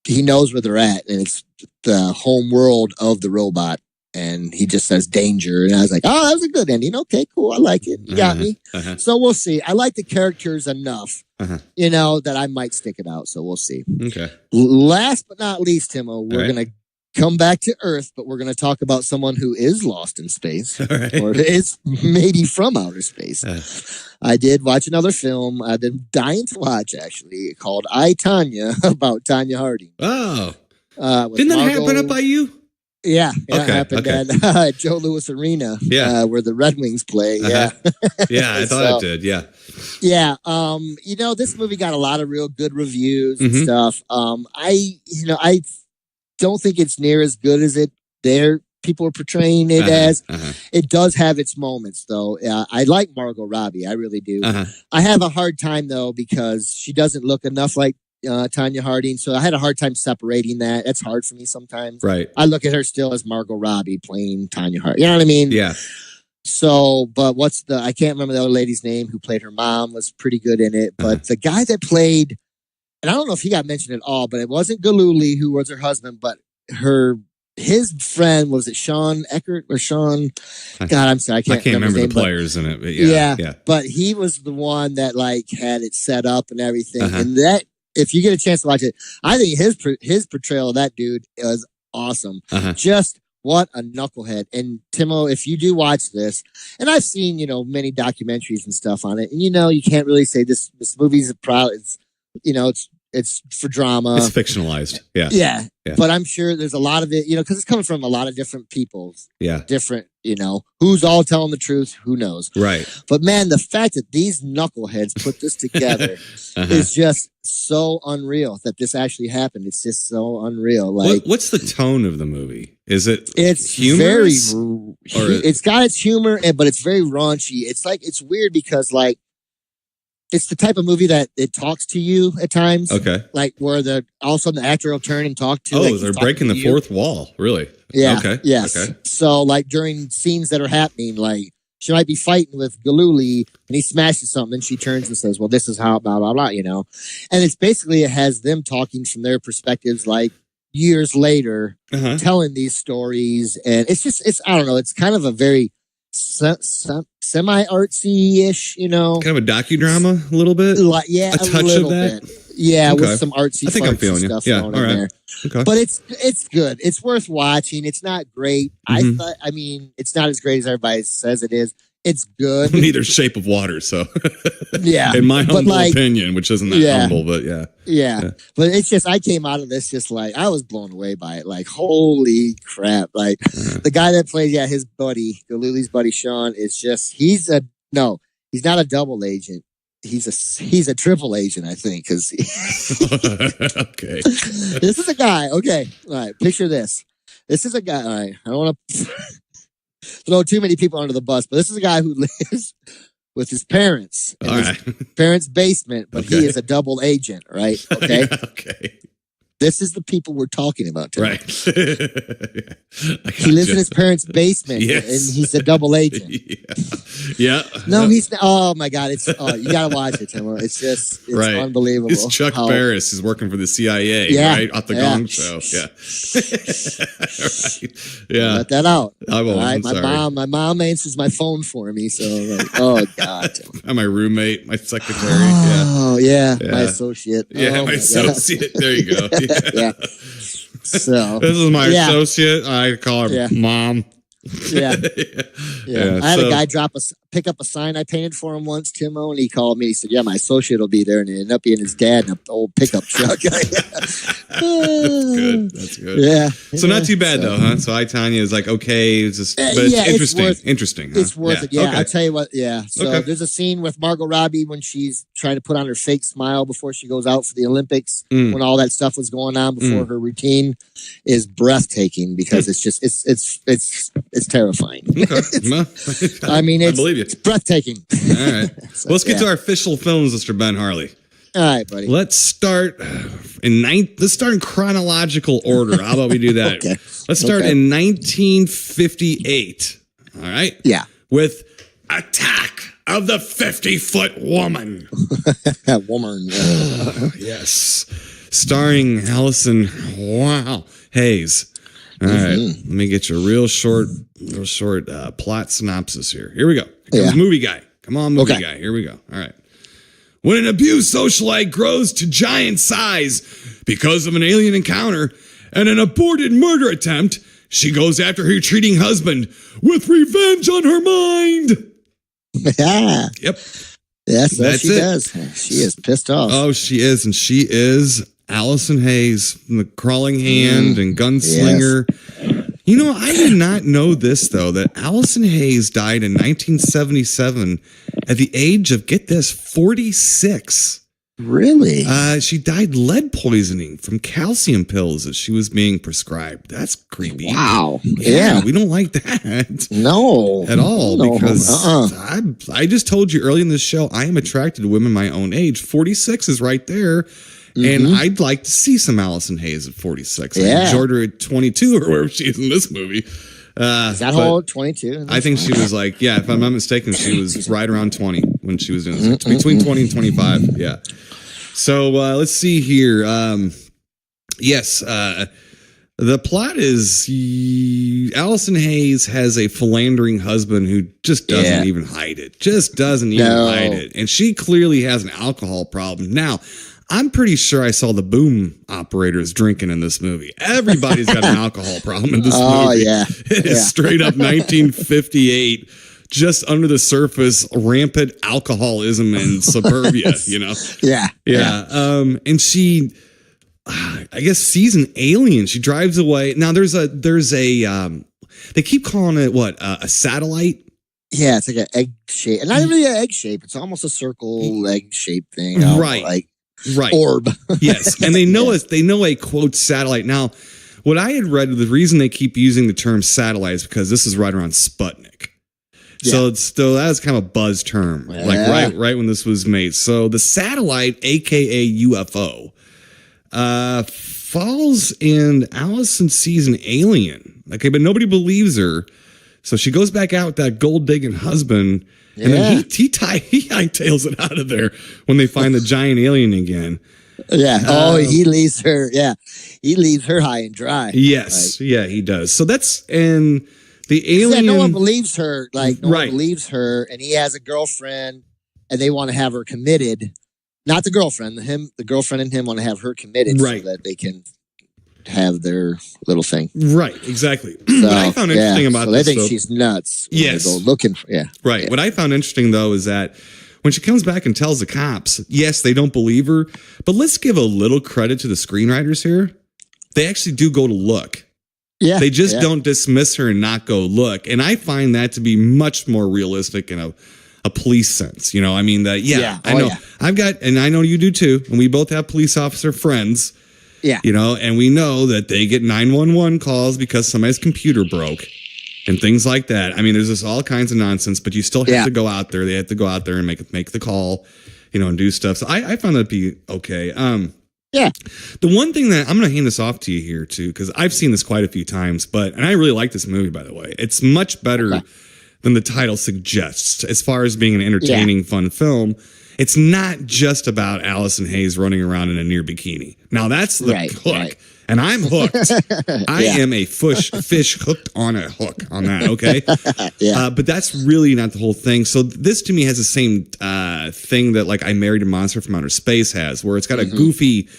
he knows where they're at, and it's the home world of the robot. And he just says danger. And I was like, oh, that was a good ending. Okay, cool. I like it. You got me. So we'll see. I like the characters enough, that I might stick it out. So we'll see. Okay. Last but not least, Timo, we're going to come back to Earth, but we're going to talk about someone who is lost in space or is maybe from outer space. I did watch another film I've been dying to watch, actually, called I, Tanya, about Tanya Harding. Oh. Didn't that happen up by you? Yeah, it happened at Joe Louis Arena, where the Red Wings play. Yeah, I thought it did. Yeah. This movie got a lot of real good reviews and stuff. I don't think it's near as good as people are portraying it as. It does have its moments, though. I like Margot Robbie, I really do. I have a hard time though because she doesn't look enough like Tanya Harding, so I had a hard time separating that. That's hard for me sometimes. Right. I look at her still as Margot Robbie playing Tanya Harding. You know what I mean? Yeah. So, but I can't remember the other lady's name who played her mom, was pretty good in it. But the guy that played, and I don't know if he got mentioned at all, but it wasn't Galooly who was her husband, but his friend, was it Sean Eckert or Sean? God, I'm sorry. I can't remember the players in it. But yeah. But he was the one that like had it set up and everything. And that, if you get a chance to watch it, I think his portrayal of that dude was awesome. Just what a knucklehead. And Timo, if you do watch this, and I've seen, many documentaries and stuff on it, and you can't really say this movie's it's for drama. It's fictionalized. Yeah. But I'm sure there's a lot of it, because it's coming from a lot of different people. Yeah. Different, who's all telling the truth, who knows. Right. But man, the fact that these knuckleheads put this together is just so unreal that this actually happened. It's just so unreal. Like, what's the tone of the movie? Is it? It's humorous? It's got its humor, but it's very raunchy. It's weird because like, it's the type of movie that it talks to you at times. Okay. Like where all of a sudden the actor will turn and talk to. Oh, they're breaking the fourth wall. Really? Yeah. Okay. Yes. Okay. So like during scenes that are happening, like she might be fighting with Galooly and he smashes something and she turns and says, well, this is how blah, blah, blah, And it's basically, it has them talking from their perspectives, like years later, telling these stories. And it's I don't know. It's kind of a very semi-artsy-ish, kind of a docudrama, a little bit, like a touch of that, bit. With some artsy. I think I'm feeling stuff you. Yeah, thrown all in right. there. Okay, but it's good. It's worth watching. It's not great. I mean, it's not as great as everybody says it is. It's good. Neither Shape of Water, so yeah. In my humble opinion, which isn't that humble, but yeah. But it's just, I came out of this just like, I was blown away by it. Like, holy crap! Like the guy that plays, his buddy, Galooly's buddy Sean, is just he's not a double agent. He's a triple agent, I think, because okay. This is a guy. Okay, all right. Picture this. This is a guy. All right, I don't want to throw too many people under the bus, but this is a guy who lives with his parents in his parents' basement, but he is a double agent, right? Okay. Okay. This is the people we're talking about today. Right. He lives in his parents' basement, and he's a double agent. Yeah. No, he's not. Oh my God! You gotta watch it, Tim. It's unbelievable. It's Chuck Barris is working for the CIA, right? Off the Gong Show. Yeah. Right. Yeah. Let that out. I won't. Right? My mom answers my phone for me. So, oh God. My roommate, my secretary. Oh yeah. My associate. Yeah, my associate. There you go. Yeah. So this is my associate. I call her Mom. Yeah. I had a guy pick up a sign I painted for him once, Timo, and he called me. He said, my associate will be there, and it ended up being his dad in an old pickup truck. That's good. Yeah. So not too bad though, huh? So I, Tanya, is like, okay, it's just, but it's interesting. Huh? It's worth it. Yeah, okay. I'll tell you what. Yeah. So there's a scene with Margot Robbie when she's trying to put on her fake smile before she goes out for the Olympics, when all that stuff was going on before her routine, is breathtaking because it's just it's terrifying. Okay. I mean, I believe you. It's breathtaking. All right. So, let's get to our official films, Mr. Ben Harley. All right, buddy. Let's start in chronological order. How about we do that? Okay. Let's start in 1958. All right? Yeah. With Attack of the 50-Foot Woman. That woman. Yes. Starring Allison Hayes. All right, let me get you a real short plot synopsis here. Here we go. Here comes Movie Guy. Come on, Movie Guy. Here we go. All right. When an abused socialite grows to giant size because of an alien encounter and an aborted murder attempt, she goes after her retreating husband with revenge on her mind. Yeah. Yep. Yes, that's she does. She is pissed off. Oh, she is, and she is Allison Hayes, the Crawling Hand and Gunslinger. Yes. You know, I did not know this, though, that Allison Hayes died in 1977 at the age of, get this, 46. Really? She died lead poisoning from calcium pills that she was being prescribed. That's creepy. Wow. Yeah. We don't like that. No. At all. No. Because I just told you early in this show, I am attracted to women my own age. 46 is right there. And I'd like to see some Allison Hayes at 46. I enjoyed her at 22 or wherever she is in this movie. Is that whole 22? I think she was like, yeah, if I'm not mistaken, she was right around 20 when she was doing this. Between 20 and 25. Yeah. So let's see here. Yes. The plot is Allison Hayes has a philandering husband who just doesn't even hide it. Just doesn't even hide it. And she clearly has an alcohol problem. Now, I'm pretty sure I saw the boom operators drinking in this movie. Everybody's got an alcohol problem in this movie. Oh, yeah. It is straight up 1958, just under the surface, rampant alcoholism in suburbia, you know? Yeah. And she, I guess, sees an alien. She drives away. Now, there's a they keep calling it, a satellite? Yeah, it's like an egg shape. Not really an egg shape. It's almost a circle egg shape thing. Right. Orb. Yes. And they know they know a quote satellite. Now, what I had read, the reason they keep using the term satellite is because this is right around Sputnik. Yeah. So that was kind of a buzz term, like right when this was made. So the satellite, aka UFO, falls and Allison sees an alien. Okay, but nobody believes her. So she goes back out with that gold digging husband. And then he hightails it out of there when they find the giant alien again. Yeah. He leaves her. Yeah. He leaves her high and dry. Yes. Right? Yeah, he does. So and the alien. No one believes her. Like, no one believes her. And he has a girlfriend and they want to have her committed. Not the girlfriend. The girlfriend and him want to have her committed so that they can have their little thing. Right, exactly. So, what I found interesting about this, they think she's nuts. Yes. They go looking for, Right. Yeah. What I found interesting, though, is that when she comes back and tells the cops, yes, they don't believe her, but let's give a little credit to the screenwriters here. They actually do go to look. Yeah. They just don't dismiss her and not go look. And I find that to be much more realistic in a police sense. You know, I mean, I know. I've got, and I know you do too, and we both have police officer friends. Yeah. You know, and we know that they get 911 calls because somebody's computer broke and things like that. I mean, there's just all kinds of nonsense, but you still have to go out there. They have to go out there and make the call, you know, and do stuff. So I found that to be okay. The one thing that I'm going to hand this off to you here too, because I've seen this quite a few times, and I really like this movie, by the way. It's much better than the title suggests as far as being an entertaining, fun film. It's not just about Allison Hayes running around in a near bikini. Now that's the hook, and I'm hooked. I am a fish hooked on a hook on that. Okay, but that's really not the whole thing. So this to me has the same thing that like I Married a Monster from Outer Space has, where it's got a goofy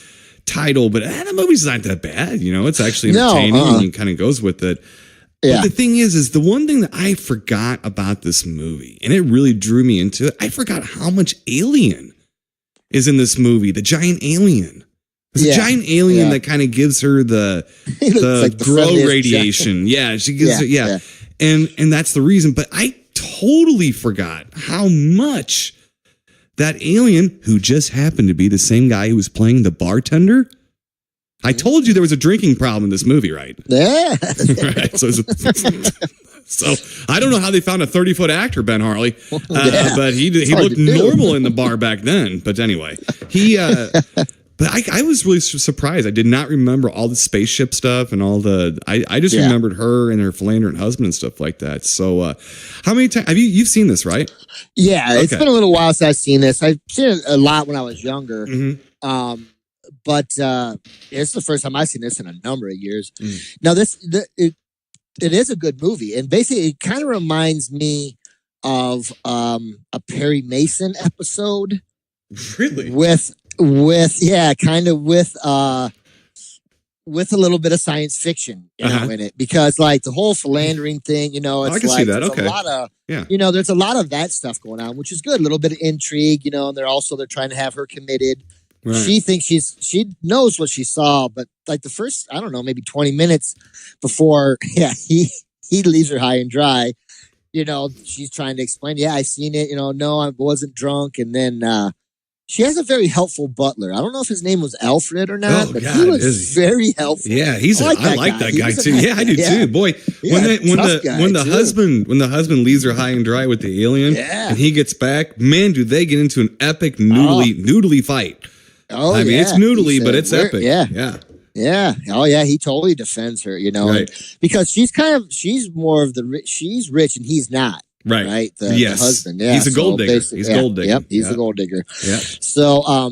title, but the movie's not that bad. You know, it's actually entertaining and it kind of goes with it. But the thing is the one thing that I forgot about this movie, and it really drew me into it, I forgot how much alien is in this movie. The giant alien. There's a giant alien that kind of gives her the like grow radiation. Yeah, she gives her, And that's the reason. But I totally forgot how much that alien, who just happened to be the same guy who was playing the bartender. I told you there was a drinking problem in this movie, right? Yeah. Right. So I don't know how they found a 30-foot actor, Ben Harley, but he looked normal in the bar back then. But anyway, but I was really surprised. I did not remember all the spaceship stuff and all the. I just remembered her and her philandering husband and stuff like that. So, how many times have you've seen this, right? Yeah, it's been a little while since I've seen this. I've seen it a lot when I was younger. Mm-hmm. But it's the first time I've seen this in a number of years. Now, it is a good movie, and basically, it kind of reminds me of a Perry Mason episode. Really? With a little bit of science fiction, in it, because like the whole philandering thing, it's I can see that. Okay. A lot of, there's a lot of that stuff going on, which is good. A little bit of intrigue, and they're trying to have her committed. Right. She thinks she knows what she saw, but like the first, I don't know, maybe 20 minutes before, he leaves her high and dry. She's trying to explain, I seen it, no, I wasn't drunk. And then, she has a very helpful butler. I don't know if his name was Alfred or not, but he was very helpful. Yeah, I like that guy too. I do too. Boy, when the husband leaves her high and dry with the alien, and he gets back, man, do they get into an epic noodly fight? Oh, I mean, it's noodly, but it's epic. Yeah. Oh yeah. He totally defends her, Right. because she's more of she's rich and he's not. Right. Right. The husband. Yeah. He's a gold digger. He's gold digger. Yep. He's a gold digger. Yeah. So,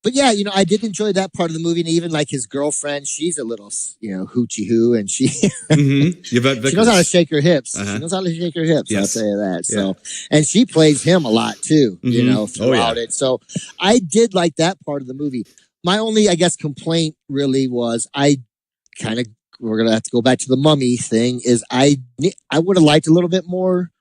but yeah, I did enjoy that part of the movie, and even like his girlfriend, she's a little, hoochie hoo, and she she knows how to shake her hips. She knows how to shake her hips. Yes. I'll tell you that. So, and she plays him a lot too, throughout it. So, I did like that part of the movie. My only, I guess, complaint really was we're gonna have to go back to the mummy thing. Is I would have liked a little bit more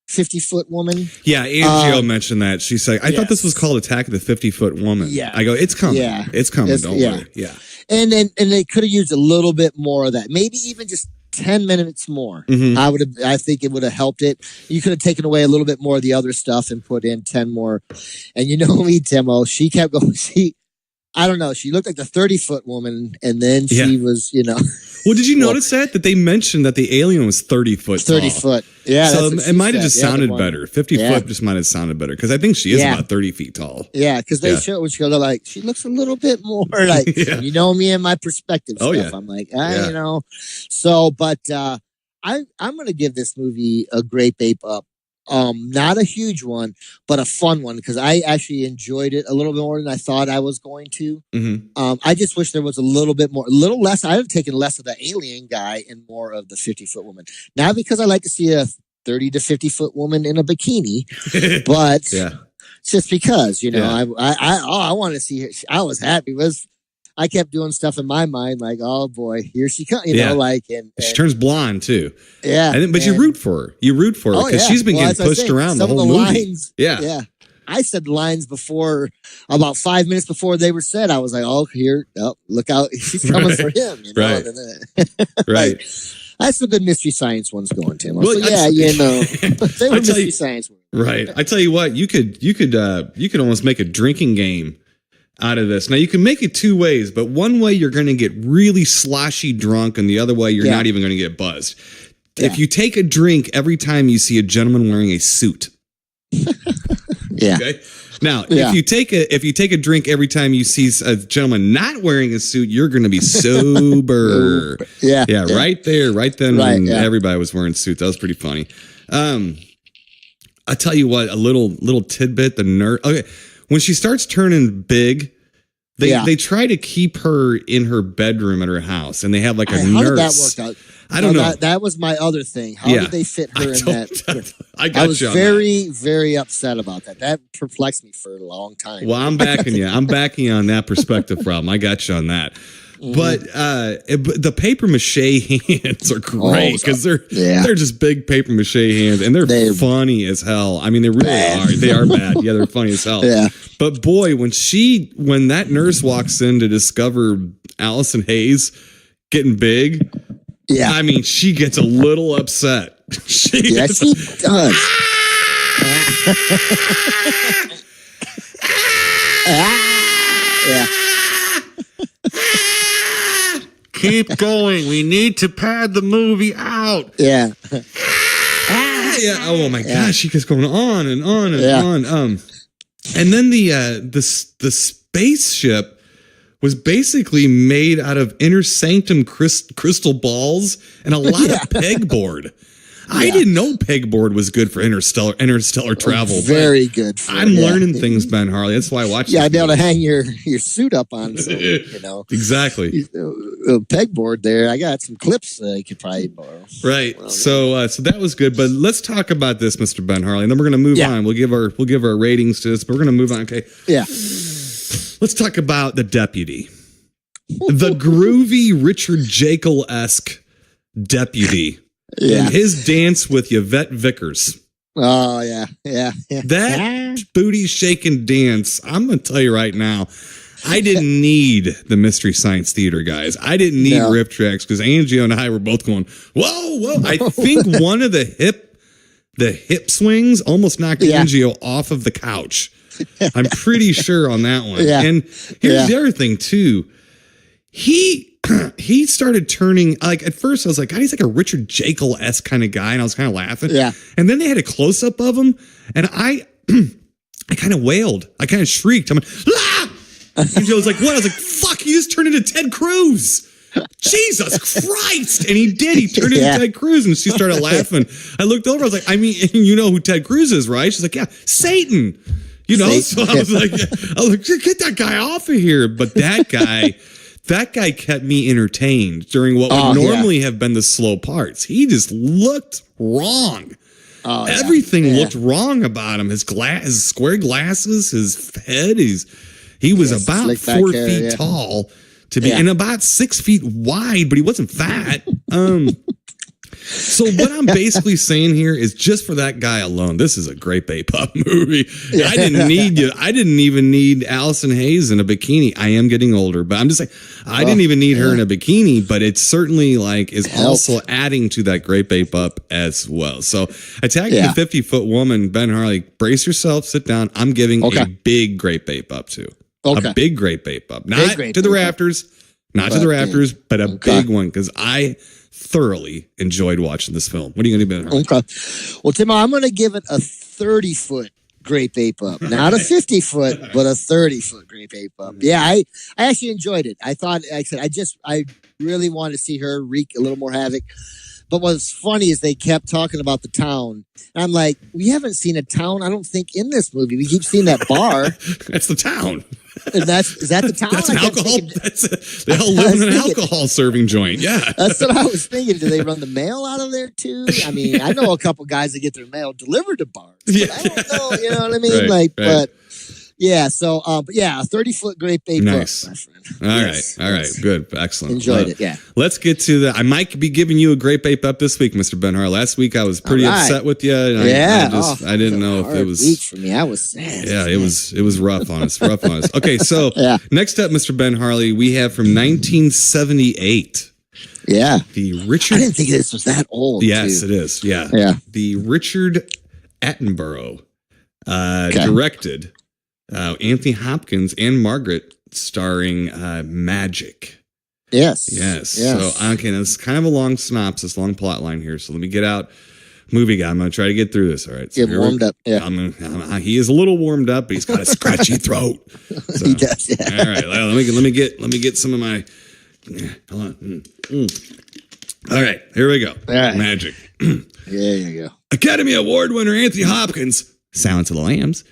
50-foot woman. Yeah, Angio mentioned that. She said, I thought this was called Attack of the 50-Foot Woman. Yeah. I go, it's coming. Yeah. It's coming. Don't worry. Yeah. And they could have used a little bit more of that. Maybe even just 10 minutes more. I think it would have helped it. You could have taken away a little bit more of the other stuff and put in 10 more. And you know me, Timo, she kept going. I don't know. She looked like the 30-foot woman, and then she was, Well, did you notice that they mentioned that the alien was 30 foot tall? 30 foot. Yeah. So it might have just sounded better. 50 foot just might have sounded better, because I think she is about 30 feet tall. Yeah, because they show when she goes like, she looks a little bit more like, me and my perspective stuff. Yeah. I'm like, So, but I'm going to give this movie a great bape up. Not a huge one, but a fun one, because I actually enjoyed it a little bit more than I thought I was going to. I just wish there was a little less. I'd have taken less of the alien guy and more of the 50-foot woman. Not because I like to see a 30 to 50-foot woman in a bikini, but just because, I want to see her. I was happy. I kept doing stuff in my mind like, oh boy, here she comes, and she turns blonde too. Yeah. But you root for her. Because she's been getting pushed around the whole movie. Lines, yeah. I said lines before, about 5 minutes before they were said. I was like, look out. She's coming for him. Right. Right. I had some good Mystery Science ones going, Tim. Well, they were Mystery Science ones. Right. I tell you what, you could almost make a drinking game out of this. Now you can make it two ways, but one way you're going to get really sloshy drunk, and the other way you're not even going to get buzzed. If you take a drink every time you see a gentleman wearing a suit. Okay. Now, if you take a drink every time you see a gentleman not wearing a suit, you're going to be sober. Right there, right then, everybody was wearing suits. That was pretty funny. I tell you what, a little tidbit. The nerd. Okay. When she starts turning big, they try to keep her in her bedroom at her house, and they have like a nurse. How did that work out? I don't know. That was my other thing. How did they fit her in that? I was very, very upset about that. That perplexed me for a long time. Well, I'm backing you. I'm backing you on that perspective problem. I got you on that. But the paper mache hands are great, because they're just big paper mache hands, and they're funny as hell. I mean, they really are. They are bad. Yeah, they're funny as hell. Yeah. But boy, when that nurse walks in to discover Allison Hayes getting big, I mean, she gets a little upset. She does. Keep going. We need to pad the movie out. Yeah. Oh my gosh, she keeps going on and on and on. And then the spaceship was basically made out of inner sanctum crystal balls and a lot of pegboard. I didn't know pegboard was good for interstellar travel. Very good. I'm learning things, Ben Harley. That's why I watch. Yeah, I'd be able to hang your suit up on. So, exactly. Pegboard there. I got some clips you could probably borrow. Right. So that was good. But let's talk about this, Mr. Ben Harley, and then we're going to move on. We'll give our ratings to this, but we're going to move on. Okay. Yeah. Let's talk about the deputy, the groovy Richard Jekyll-esque deputy. Yeah. And his dance with Yvette Vickers. Oh, yeah. That booty shaking dance, I'm going to tell you right now, I didn't need the Mystery Science Theater, guys. I didn't need Rip Tracks, because Angio and I were both going, whoa. I think one of the hip swings almost knocked Angio off of the couch. I'm pretty sure on that one. Yeah. And here's the other thing, too. He started turning, like, at first I was like, God, he's like a Richard Jekyll-esque kind of guy, and I was kind of laughing. Yeah. And then they had a close-up of him, and I kind of wailed. I kind of shrieked. I'm like, ah! And Joe was like, what? I was like, fuck, you just turned into Ted Cruz. Jesus Christ. And he did. He turned into Ted Cruz and she started laughing. I looked over. I was like, I mean, you know who Ted Cruz is, right? She's like, yeah, Satan. You know, Satan. So I was like, get that guy off of here. But that guy kept me entertained during what would normally have been the slow parts. He just looked wrong. Everything looked wrong about him. His square glasses, his head. He was about 4 feet tall to be, and about 6 feet wide, but he wasn't fat. So what I'm basically saying here is, just for that guy alone, this is a great Bay Pup movie. I didn't need you. I didn't even need Allison Hayes in a bikini. I am getting older, but I'm just saying, I didn't even need her in a bikini, but it certainly is also adding to that great Bay Pup as well. So attacking the 50-foot woman, Ben Harley, brace yourself, sit down. I'm giving a big great Bay Pup too. A big great Bay Pup. Not to the rafters, but a big one, because I thoroughly enjoyed watching this film. What are you going to do, Ben? Okay. Well, Tim, I'm going to give it a 30-foot Great Bay Pup. Not a 50-foot, but a 30-foot Great Bay Pup. Yeah, I actually enjoyed it. I thought, like I said, I really wanted to see her wreak a little more havoc. But what's funny is they kept talking about the town. And I'm like, we haven't seen a town, I don't think, in this movie. We keep seeing that bar. That's the town. And is that the town? That's an alcohol. They all live in an alcohol serving joint. Yeah. That's what I was thinking. Do they run the mail out of there too? I mean, I know a couple guys that get their mail delivered to bars. Yeah. I don't know. You know what I mean? Right. But yeah. So, but yeah, a 30-foot Great Bay Pup, my friend. All right. Good. Excellent. Enjoyed it. Yeah. Let's get to I might be giving you a Great Bay Pup this week, Mr. Ben Harley. Last week I was pretty upset with you. And I didn't know if it was week for me. I was sad. Yeah, it was rough on us. Okay, so next up, Mr. Ben Harley, we have from 1978. Yeah. The Richard. I didn't think this was that old. Yes, it is. Yeah. Yeah. The Richard Attenborough directed, Anthony Hopkins and Margaret starring Magic. Yes. So, okay, that's kind of a long synopsis, long plot line here. So let me get out movie guy. I'm going to try to get through this. All right. So get warmed up. Yeah. He is a little warmed up, but he's got a scratchy throat. So, he does. Yeah. All right. Let me get some of my. Hold on. All right. Here we go. Right. Magic. There you go. Academy Award winner Anthony Hopkins, Silence of the Lambs,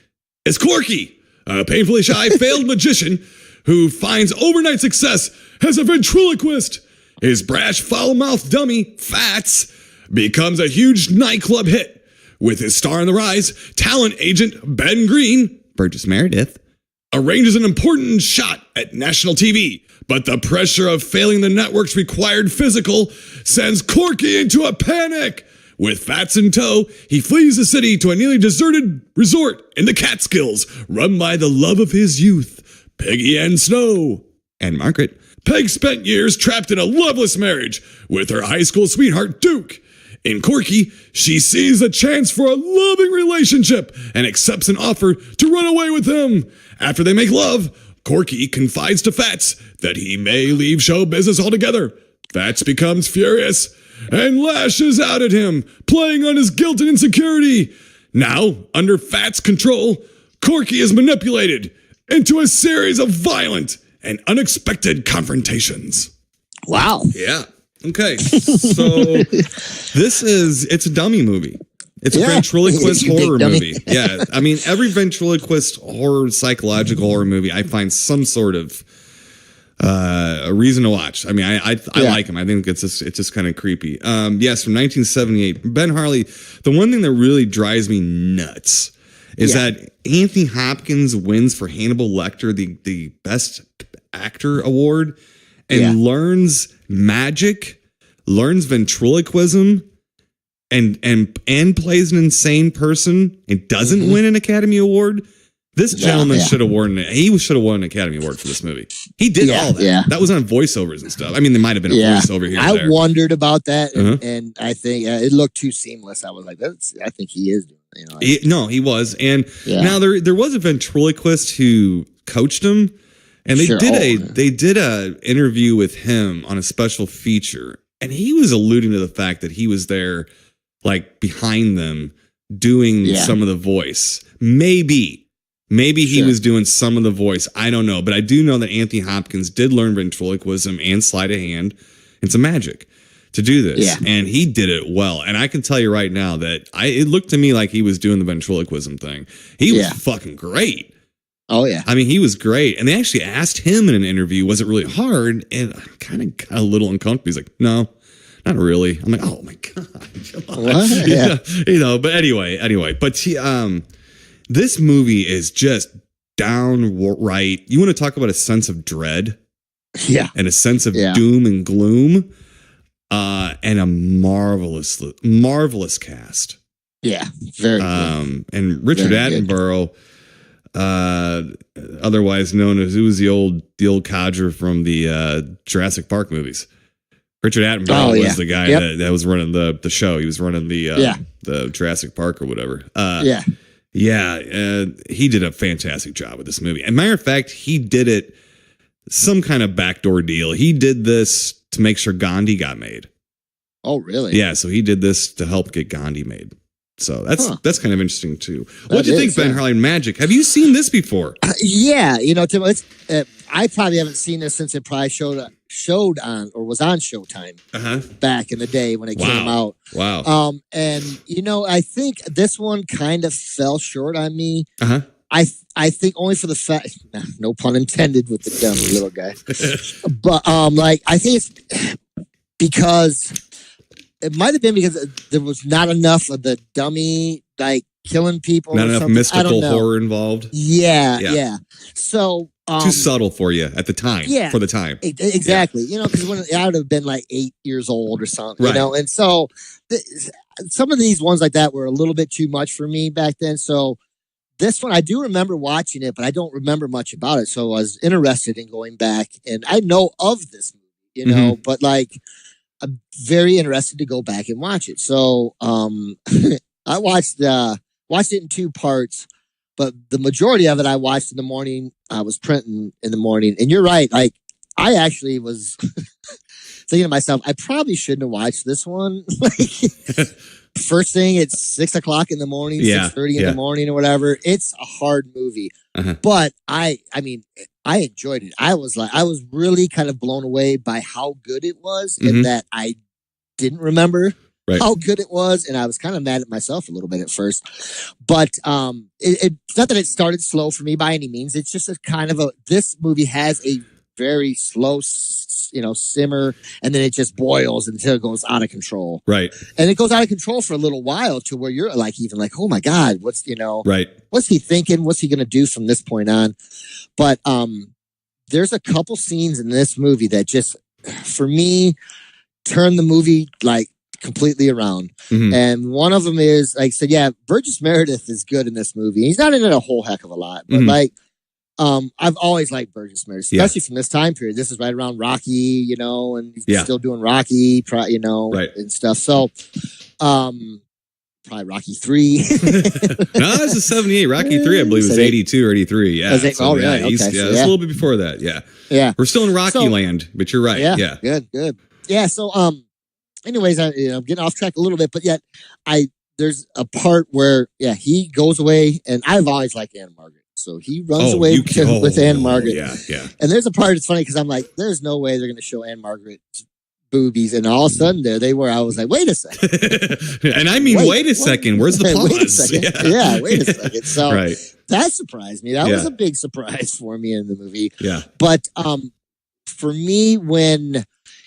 is Corky, a painfully shy failed magician who finds overnight success as a ventriloquist. His brash, foul-mouthed dummy, Fats, becomes a huge nightclub hit. With his star on the rise, talent agent Ben Green, Burgess Meredith, arranges an important shot at national TV. But the pressure of failing the network's required physical sends Corky into a panic. With Fats in tow, he flees the city to a nearly deserted resort in the Catskills, run by the love of his youth, Peggy Ann Snow. And Margaret. Peg spent years trapped in a loveless marriage with her high school sweetheart, Duke. In Corky, she sees a chance for a loving relationship and accepts an offer to run away with him. After they make love, Corky confides to Fats that he may leave show business altogether. Fats becomes furious and lashes out at him, playing on his guilt and insecurity. Now, under Fats' control, Corky is manipulated into a series of violent and unexpected confrontations. Wow. Yeah. Okay. So it's a dummy movie. It's a ventriloquist horror movie. Yeah. I mean, every ventriloquist horror, psychological horror movie, I find some sort of a reason to watch. I mean, I like him. I think it's just kind of creepy. Yes, from 1978. Ben Harley, the one thing that really drives me nuts is that Anthony Hopkins wins for Hannibal Lecter the Best Actor award and learns magic, learns ventriloquism, and plays an insane person and doesn't win an Academy Award. This gentleman should have won an Academy Award for this movie. He did all that. Yeah. That was on voiceovers and stuff. I mean, there might have been a voiceover here. I wondered about that, and I think it looked too seamless. I was like, I think he is doing it. He was. And now there was a ventriloquist who coached him, and they did a interview with him on a special feature, and he was alluding to the fact that he was there, like behind them, doing some of the voice. Maybe Maybe he was doing some of the voice. I don't know. But I do know that Anthony Hopkins did learn ventriloquism and sleight of hand and some magic to do this. Yeah. And he did it well. And I can tell you right now that it looked to me like he was doing the ventriloquism thing. He was fucking great. Oh, yeah. I mean, he was great. And they actually asked him in an interview, was it really hard? And I kind of got a little uncomfortable. He's like, no, not really. I'm like, oh, my God. Come on. What? Yeah. You know, but anyway. But this movie is just downright. You want to talk about a sense of dread? Yeah. And a sense of doom and gloom. And a marvelous cast. Yeah. Very good. And Richard Attenborough, otherwise known as, who was the old codger from the Jurassic Park movies. Richard Attenborough was the guy that was running the show. He was running the Jurassic Park or whatever. He did a fantastic job with this movie. And matter of fact, he did it some kind of backdoor deal. He did this to make sure Gandhi got made. Oh, really? Yeah, so he did this to help get Gandhi made. So that's kind of interesting too. What do you think, Ben Harley Magic? Have you seen this before? Yeah, you know, Tim, I probably haven't seen this since it probably showed on or was on Showtime back in the day when it came out. Wow. And you know, I think this one kind of fell short on me. I think only for the fact, no pun intended with the dumb little guy, but I think it's because. It might have been because there was not enough of the dummy, like killing people. Not enough mystical horror involved. Yeah. So too subtle for you at the time. Yeah, for the time. Exactly. You know, because when I would have been like 8 years old or something. Right. You know, and so some of these ones like that were a little bit too much for me back then. So this one, I do remember watching it, but I don't remember much about it. So I was interested in going back, and I know of this movie, you know, but like. I'm very interested to go back and watch it. So I watched it in 2 parts, but the majority of it I watched in the morning. I was printing in the morning, and you're right. Like I actually was thinking to myself, I probably shouldn't have watched this one. First thing, it's 6 o'clock in the morning, 6:30 in the morning, or whatever. It's a hard movie, but I mean. I enjoyed it. I was really kind of blown away by how good it was, and that I didn't remember how good it was, and I was kind of mad at myself a little bit at first. But it's not that it started slow for me by any means. It's just a kind of this movie has a very slow, simmer, and then it just boils until it goes out of control. Right. And it goes out of control for a little while to where you're like, even like, oh my God, what's he thinking? What's he going to do from this point on? But there's a couple scenes in this movie that just, for me, turn the movie like completely around. And one of them is, like I said, Burgess Meredith is good in this movie. He's not in it a whole heck of a lot, but I've always liked Burgess Meredith, especially from this time period. This is right around Rocky, you know, and he's still doing Rocky, you know, and stuff. So, probably Rocky 3. No, this is 78. Rocky 3, I believe, was 82 or 83. Yeah. Really? Okay. It's a little bit before that. Yeah. Yeah. We're still in Rocky land, but you're right. Yeah. Good. Yeah. So, anyways, I'm getting off track a little bit, but yet there's a part where, he goes away, and I've always liked Anne Margaret. So he runs away with Anne Margaret. Yeah. And there's a part that's funny because I'm like, there's no way they're going to show Anne Margaret's boobies, and all of a sudden there they were. I was like, wait a second. And I mean, wait a second. Where's the pause? Wait a second. Wait a second. So that surprised me. That was a big surprise for me in the movie. Yeah. But for me, when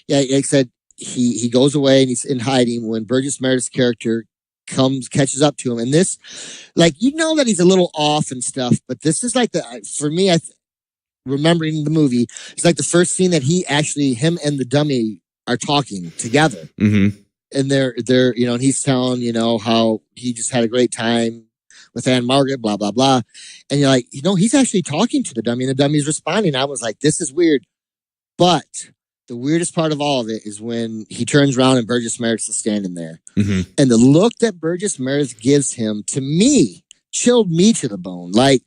like I said, he goes away and he's in hiding, when Burgess Meredith's character catches up to him, and this, like, you know that he's a little off and stuff, but this is like for me, remembering the movie, it's like the first scene that him and the dummy are talking together. And they're, you know, and he's telling, you know, how he just had a great time with Anne Margaret, blah, blah, blah. And you're like, you know, he's actually talking to the dummy, and the dummy's responding. I was like, this is weird. But the weirdest part of all of it is when he turns around and Burgess Meredith is standing there. And the look that Burgess Meredith gives him, to me, chilled me to the bone. Like,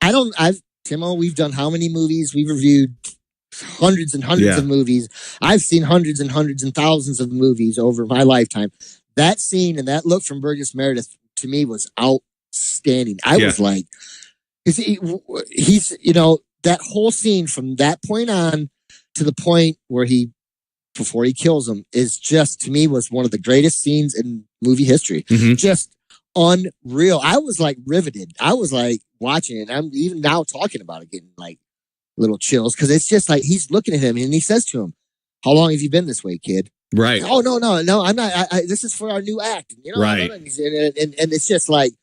Timo, we've done how many movies? We've reviewed hundreds and hundreds of movies. I've seen hundreds and hundreds and thousands of movies over my lifetime. That scene and that look from Burgess Meredith, to me, was outstanding. I was like, he's that whole scene from that point on to the point where before he kills him is just, to me, was one of the greatest scenes in movie history. Mm-hmm. Just unreal. I was like riveted. I was like watching it. I'm even now talking about it, getting like little chills, because it's just like he's looking at him and he says to him, "How long have you been this way, kid?" Right. "Oh, no, I'm not. This is for our new act." Right. And it's just like,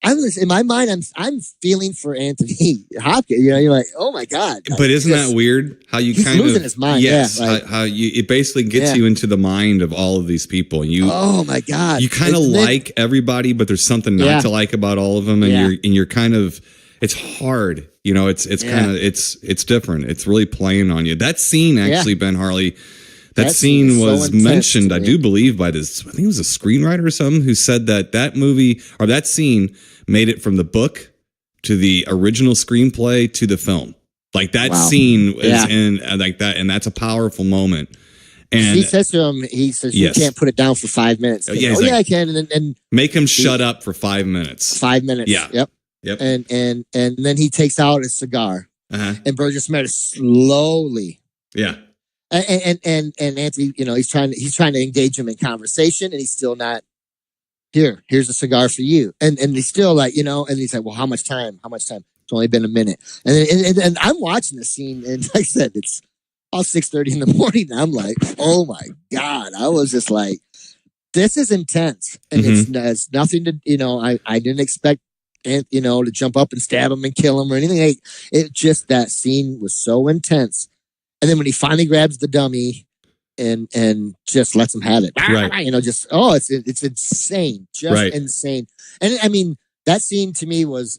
in my mind, I'm feeling for Anthony Hopkins. You're like, oh my God. But isn't that weird? How you he's kind losing of his mind. Yes. Yeah, like, how you it basically gets you into the mind of all of these people. Oh my God. You kind of like everybody, but there's something not to like about all of them, and you're kind of, it's hard. It's kind of it's different. It's really playing on you. That scene actually, Ben Harley. That scene was so mentioned, I do believe, by this, I think it was a screenwriter or something, who said that movie, or that scene, made it from the book to the original screenplay to the film. Like that scene is in like that, and that's a powerful moment. And he says to him, you can't put it down for 5 minutes. I can. And make him shut up for 5 minutes. 5 minutes. Yeah. Yep. And then he takes out his cigar, and Burgess Meredith slowly. Yeah. And Anthony, he's trying to engage him in conversation, and he's still not. Here's a cigar for you, and he's still like, and he's like, well, how much time? It's only been a minute, and I'm watching the scene, and like I said, it's all 6:30 in the morning. And I'm like, oh my God, I was just like, this is intense, and it's nothing to, I didn't expect, to jump up and stab him and kill him or anything. It just, that scene was so intense. And then when he finally grabs the dummy and just lets him have it, right? It's insane, just insane. And I mean, that scene to me was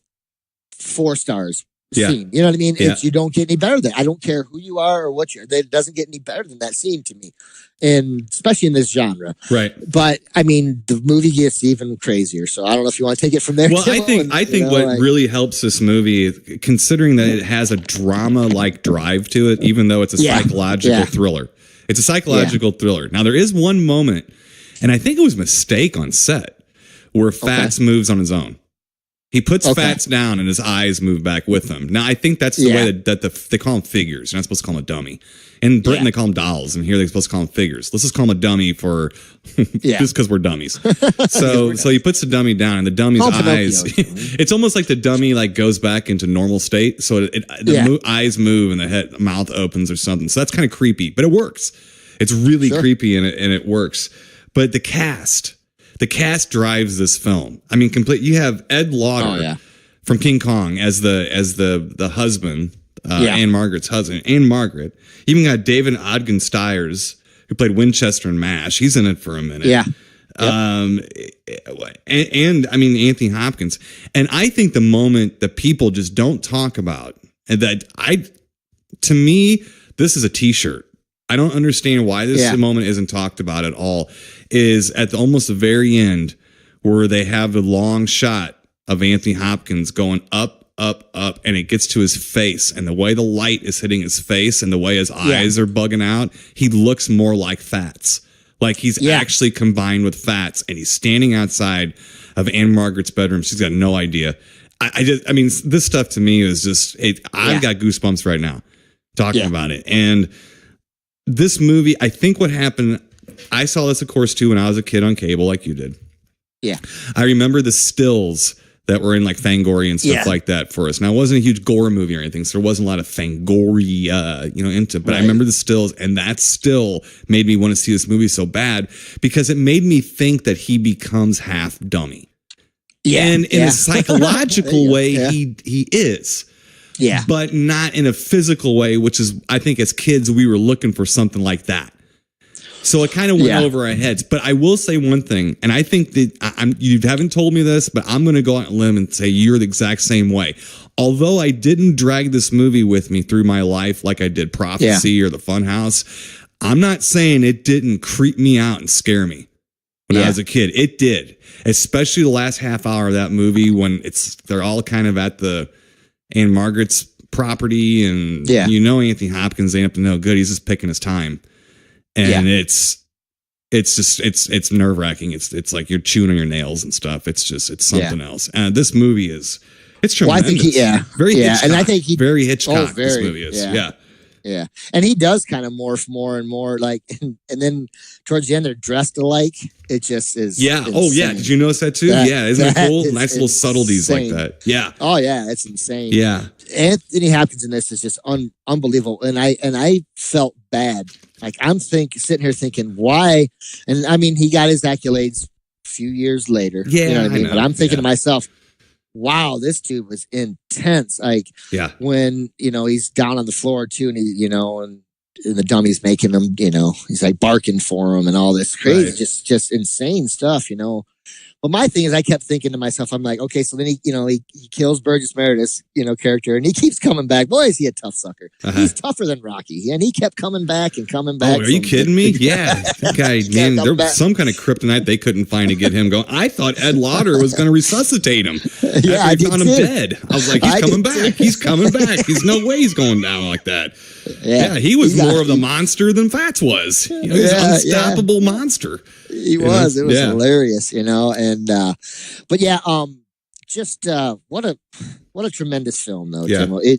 4 stars. Scene, you know what I mean? You don't get any better than. I don't care who you are or what you're. It doesn't get any better than that scene to me, and especially in this genre, right? But I mean, the movie gets even crazier. So I don't know if you want to take it from there. Well, I think what really helps this movie, considering that it has a drama-like drive to it, even though it's a psychological thriller. It's a psychological thriller. Now there is one moment, and I think it was a mistake on set, where Fats moves on his own. He puts Fats down and his eyes move back with him. Now, I think that's the way that they call them figures. You're not supposed to call them a dummy. In Britain, they call them dolls, and here they're supposed to call them figures. Let's just call them a dummy for just because we're dummies. So he puts the dummy down, and the dummy's eyes. It's almost like the dummy goes back into normal state. So the eyes move and the mouth opens or something. So that's kind of creepy, but it works. It's really creepy, and it works. But the cast drives this film. I mean, you have Ed Lauder from King Kong as the husband, Anne Margaret's husband, Anne Margaret. You even got David Ogden Stiers, who played Winchester in MASH. He's in it for a minute. Yeah. And I mean, Anthony Hopkins. And I think the moment that people just don't talk about, and to me, this is a t-shirt. I don't understand why this moment isn't talked about at all, is at almost the very end where they have the long shot of Anthony Hopkins going up, and it gets to his face, and the way the light is hitting his face and the way his eyes are bugging out, he looks more like Fats. Like he's actually combined with Fats, and he's standing outside of Anne Margaret's bedroom. She's got no idea. I mean, this stuff to me is just, I've got goosebumps right now talking about it. And this movie, I think what happened, I saw this, of course, too, when I was a kid on cable, like you did. Yeah. I remember the stills that were in Fangoria and stuff like that for us. Now, it wasn't a huge gore movie or anything, so there wasn't a lot of Fangoria, into it. But I remember the stills, and that still made me want to see this movie so bad because it made me think that he becomes half dummy. Yeah. And in a psychological way, he is. Yeah. But not in a physical way, which is, I think as kids, we were looking for something like that. So it kind of went over our heads. But I will say one thing, and I think that you haven't told me this, but I'm going to go out on a limb and say you're the exact same way. Although I didn't drag this movie with me through my life like I did Prophecy or The Funhouse, I'm not saying it didn't creep me out and scare me when I was a kid. It did. Especially the last half hour of that movie when they're all kind of at the Anne Margaret's property, and Anthony Hopkins ain't up to no good. He's just picking his time, and it's nerve wracking. It's like you're chewing on your nails and stuff. It's something else. And this movie is It's tremendous. Well, I think very Hitchcock. And I think very Hitchcock. This movie is. Yeah. And he does kind of morph more and more, like, and then towards the end they're dressed alike. It just is. Yeah. Insane. Oh yeah. Did you notice that too? Isn't it cool? Nice little subtleties like that. Yeah. Oh yeah, it's insane. Yeah. Anthony Hopkins in this is just unbelievable, and I felt bad. Like I'm sitting here thinking why, and I mean he got his accolades a few years later. Yeah, you know what I mean. But I'm thinking to myself, wow, this dude was intense. Like, when he's down on the floor too, and and the dummy's making him, he's like barking for him and all this crazy, just insane stuff, But my thing is, I kept thinking to myself, I'm like, okay, so then he kills Burgess Meredith's, character, and he keeps coming back. Boy, is he a tough sucker. He's tougher than Rocky, and he kept coming back and coming back. Oh, are you kidding me? Yeah, that guy, man, there was some kind of kryptonite they couldn't find to get him going. I thought Ed Lauder was going to resuscitate him. I found him dead. I was like, he's coming back. He's coming back. There's no way he's going down like that. Yeah, he was more of the monster than Fats was. He was an unstoppable monster. He was. It was hilarious, and but yeah, just what a tremendous film though. Yeah. Timo.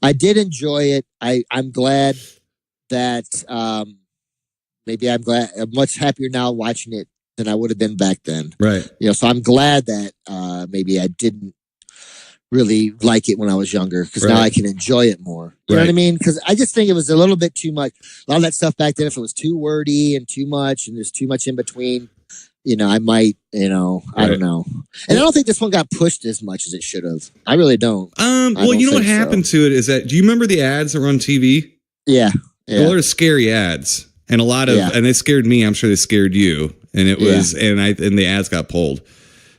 I did enjoy it. I'm glad that maybe I'm much happier now watching it than I would have been back then. Right. So I'm glad that maybe I didn't really like it when I was younger, because now I can enjoy it more. You know what I mean? Because I just think it was a little bit too much. A lot of that stuff back then, if it was too wordy and too much, and there's too much in between, I might, I don't know. And I don't think this one got pushed as much as it should have. I really don't. Well, you know what happened to it is that, do you remember the ads that were on TV? Yeah. Well, there's scary ads, and a lot of, and they scared me. I'm sure they scared you. And it was, and the ads got pulled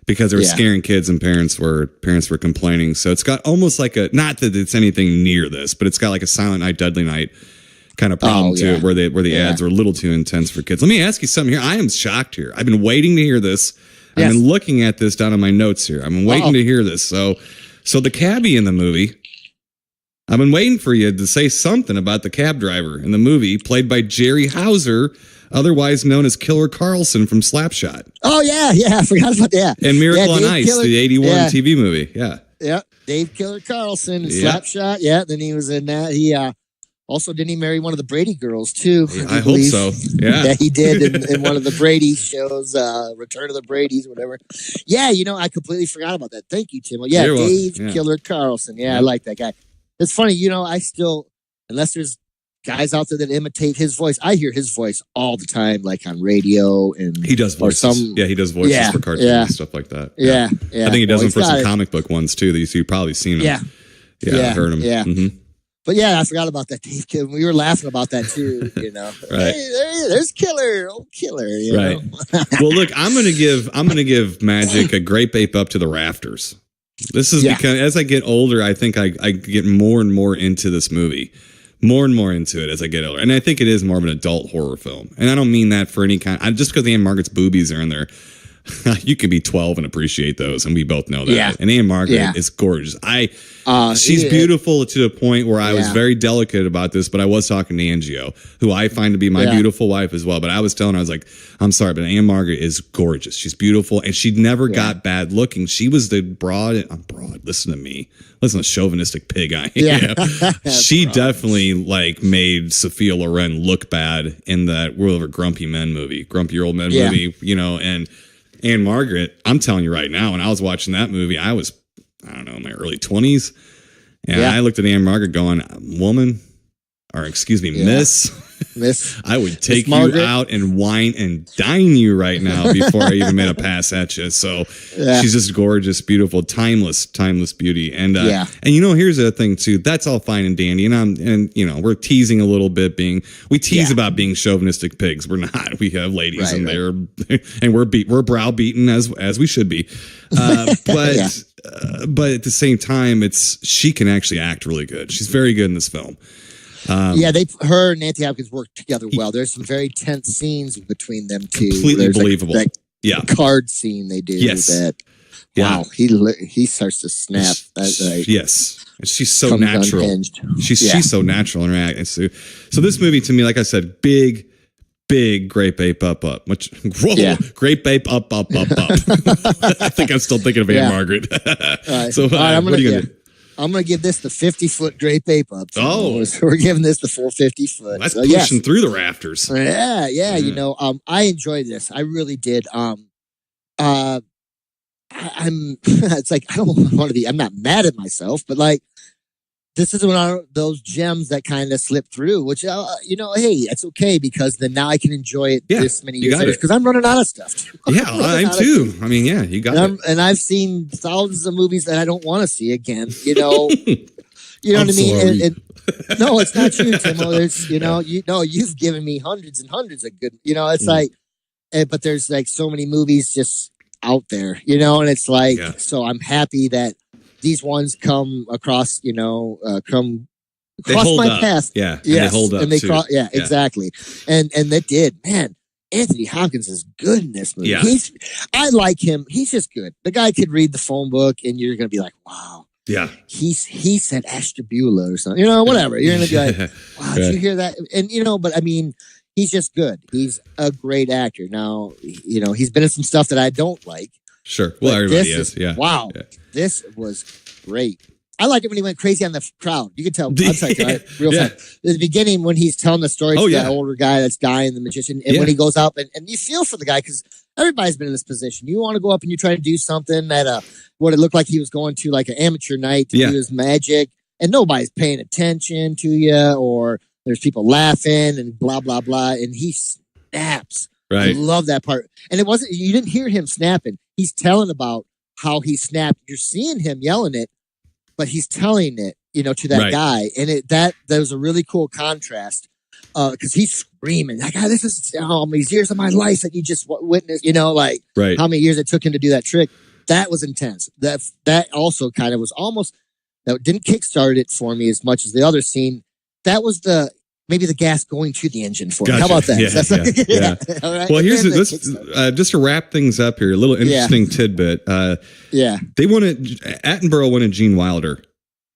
because they were scaring kids, and parents were complaining. So it's got almost like not that it's anything near this, but it's got like a Silent Night, Deadly Night kind of problem to it, where the ads are a little too intense for kids. Let me ask you something here. I am shocked here. I've been waiting to hear this. I've been looking at this down in my notes here. I've been waiting to hear this. So the cabbie in the movie, I've been waiting for you to say something about the cab driver in the movie, played by Jerry Hauser, otherwise known as Killer Carlson from Slapshot. Oh yeah, I forgot about that. And Miracle on Ice, the 81 TV movie. Yeah, Dave Killer Carlson, Slapshot. Yeah, then he was in that. He also, didn't he marry one of the Brady girls too? I hope so. Yeah, he did in one of the Brady shows, Return of the Bradys, whatever. Yeah, I completely forgot about that. Thank you, Tim. Yeah, Dave Killer Carlson. Yeah, I like that guy. It's funny, I still, unless there's guys out there that imitate his voice, I hear his voice all the time, like on radio, and he does voices. He does voices for cartoons and stuff like that. Yeah. I think he does them for some comic book ones too. That you've probably seen him. Yeah, heard him. Yeah. Mm-hmm. But I forgot about that, Dave. We were laughing about that too, Right. Hey, there's Killer, old Killer. Right. Well, look, I'm gonna give Magic a grape ape up to the rafters. This is because as I get older, I think I get more and more into this movie, more and more into it as I get older, and I think it is more of an adult horror film. And I don't mean that for any kind. Just because Anne Margaret's boobies are in there. You could be 12 and appreciate those, and we both know that. Yeah. And Anne Margaret is gorgeous. She's beautiful to the point where I was very delicate about this, but I was talking to Angio, who I find to be my beautiful wife as well. But I was telling her, I was like, I'm sorry, but Anne Margaret is gorgeous. She's beautiful, and she never got bad looking. She was the broad. Listen to me. Listen to chauvinistic pig I am. Yeah. She definitely made Sophia Loren look bad in that World of a Grumpy Men movie, Grumpy Old Men movie, and Anne Margaret, I'm telling you right now, when I was watching that movie, I was, in my early 20s. And I looked at Anne Margaret going, Miss, I would take you out and wine and dine you right now before I even made a pass at you. So she's just gorgeous, beautiful, timeless beauty. And here's the thing too. That's all fine and dandy. And we're teasing a little bit we tease about being chauvinistic pigs. We're not. We have ladies in there and we're browbeaten as we should be. But at the same time, she can actually act really good. She's very good in this film. Her and Anthony Hopkins work together well. There's some very tense scenes between them too. Completely believable. That card scene they do. Yes. Wow, he starts to snap. Yes, she's so natural. She's so natural in her acting. So this movie, to me, like I said, big, big grape ape up. Which grape ape up. I think I'm still thinking of Aunt Margaret. So what are you gonna do? I'm gonna give this the 50-foot grape ape up. So we're giving this the full 50-foot. That's pushing through the rafters. Yeah. You know, I enjoyed this. I really did. I'm it's like I don't want to be. I'm not mad at myself, but like this is one of those gems that kind of slip through. Which you know, hey, it's okay because then now I can enjoy it this many years later because I'm running out of stuff. I'm too. I mean, you got it. And I've seen thousands of movies that I don't want to see again. You know, you know what I mean. And, no, it's not true, Timo. It's you've given me hundreds and hundreds of good. You know, it's like, but there's like so many movies just out there, you know, and it's like, so I'm happy that these ones come across, come across my path. Yeah. And they hold up. And they exactly. And that did, man. Anthony Hopkins is good in this movie. Yeah. I like him. He's just good. The guy could read the phone book and you're going to be like, wow. Yeah. He said Ashtabula or something, whatever. You're going to be like, wow, did you hear that? And, but I mean, he's just good. He's a great actor. Now, he's been in some stuff that I don't like. Sure. Well, everybody is. Yeah. Wow. Yeah. This was great. I liked it when he went crazy on the crowd. You can tell. I'll tell you, right? Real fast. At the beginning, when he's telling the story to that older guy that's dying, the magician, and when he goes up, and you feel for the guy because everybody's been in this position. You want to go up and you try to do something at what it looked like he was going to like an amateur night to do his magic, and nobody's paying attention to you, or there's people laughing and blah, blah, blah. And he snaps. Right. I love that part. And you didn't hear him snapping. He's telling about how he snapped. You're seeing him yelling it, but he's telling it, to that guy. And that was a really cool contrast. Cause he's screaming like, this is all these years of my life that you just witnessed, how many years it took him to do that trick. That was intense. That also kind of was almost, that didn't kickstart it for me as much as the other scene. That was maybe the gas going to the engine for me. How about that? Yeah. All right. Well, just to wrap things up here, a little interesting tidbit. Attenborough wanted Gene Wilder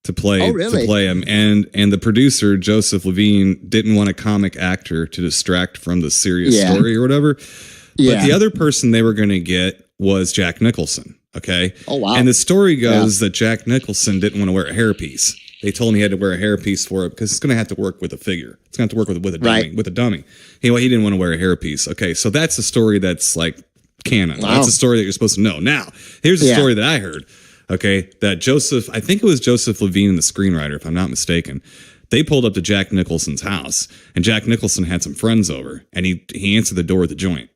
to play him, and the producer Joseph Levine didn't want a comic actor to distract from the serious story or whatever. But the other person they were going to get was Jack Nicholson. Okay. Oh wow. And the story goes that Jack Nicholson didn't want to wear a hairpiece. They told him he had to wear a hairpiece for it because it's going to have to work with a figure. It's going to have to work with a dummy. He didn't want to wear a hairpiece. Okay, so that's a story that's like canon. Wow. That's a story that you're supposed to know. Now, here's a story that I heard. Okay, that I think it was Joseph Levine, the screenwriter, if I'm not mistaken. They pulled up to Jack Nicholson's house, and Jack Nicholson had some friends over, and he answered the door at the joint.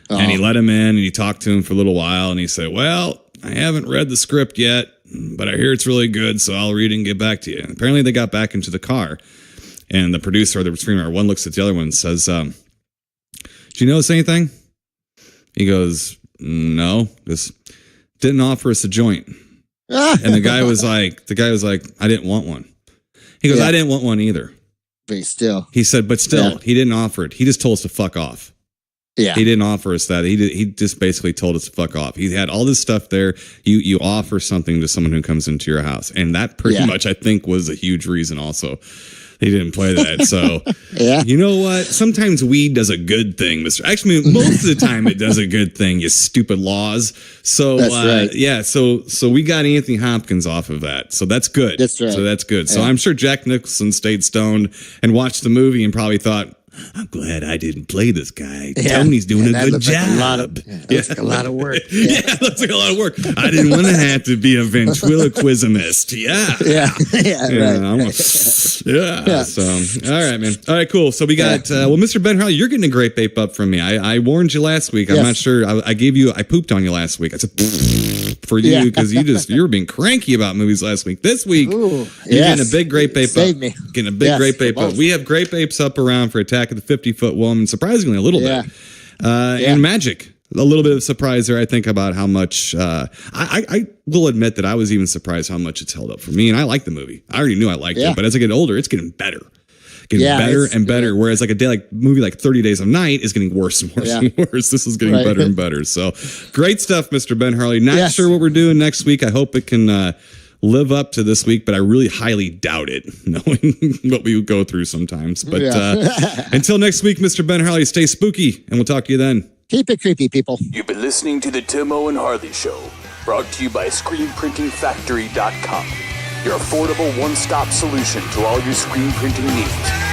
Oh. And he let him in, and he talked to him for a little while, and he said, well, I haven't read the script yet, but I hear it's really good, so I'll read it and get back to you. And apparently they got back into the car, and the producer or the screenwriter, one looks at the other one and says, "Did you notice anything?" He goes, "No." He goes, "Didn't offer us a joint." And the guy was like, "I didn't want one." He goes, "I didn't want one either." But still. He said, but still, he didn't offer it. He just told us to fuck off. Yeah. He didn't offer us that. He just basically told us to fuck off. He had all this stuff there. You offer something to someone who comes into your house. And that pretty much, I think, was a huge reason also. He didn't play that. So, you know what? Sometimes weed does a good thing, Mr. Actually, most of the time it does a good thing, you stupid laws. So, that's right. So we got Anthony Hopkins off of that. So that's good. That's right. So that's good. So I'm sure Jack Nicholson stayed stoned and watched the movie and probably thought, I'm glad I didn't play this guy. Tony's doing a good job. Looks like a lot of work. It looks like a lot of work. I didn't want to have to be a ventriloquismist. So, all right, man. All right, cool. So we got, Mr. Ben Harley, you're getting a great vape up from me. I warned you last week. I'm not sure. I pooped on you last week. I said, for you, because you were being cranky about movies last week. This week, you're getting a big grape vape up. Me. Getting a big grape vape up. We have grape vapes up around for Attack of the 50-Foot Woman, surprisingly a little bit. And Magic, a little bit of surprise there, I think, about how much, I will admit that I was even surprised how much it's held up for me, and I like the movie. I already knew I liked it, but as I get older, it's getting better. Better and better, whereas like a movie like 30 Days of Night is getting worse and worse and worse. This is getting better and better. So great stuff, Mr. Ben Harley. Not sure what we're doing next week. I hope it can live up to this week, but I really highly doubt it, knowing what we would go through sometimes. But until next week, Mr. Ben Harley, stay spooky, and we'll talk to you then. Keep it creepy, people. You've been listening to the Timo and Harley Show, brought to you by ScreenPrintingFactory.com, your affordable one-stop solution to all your screen printing needs.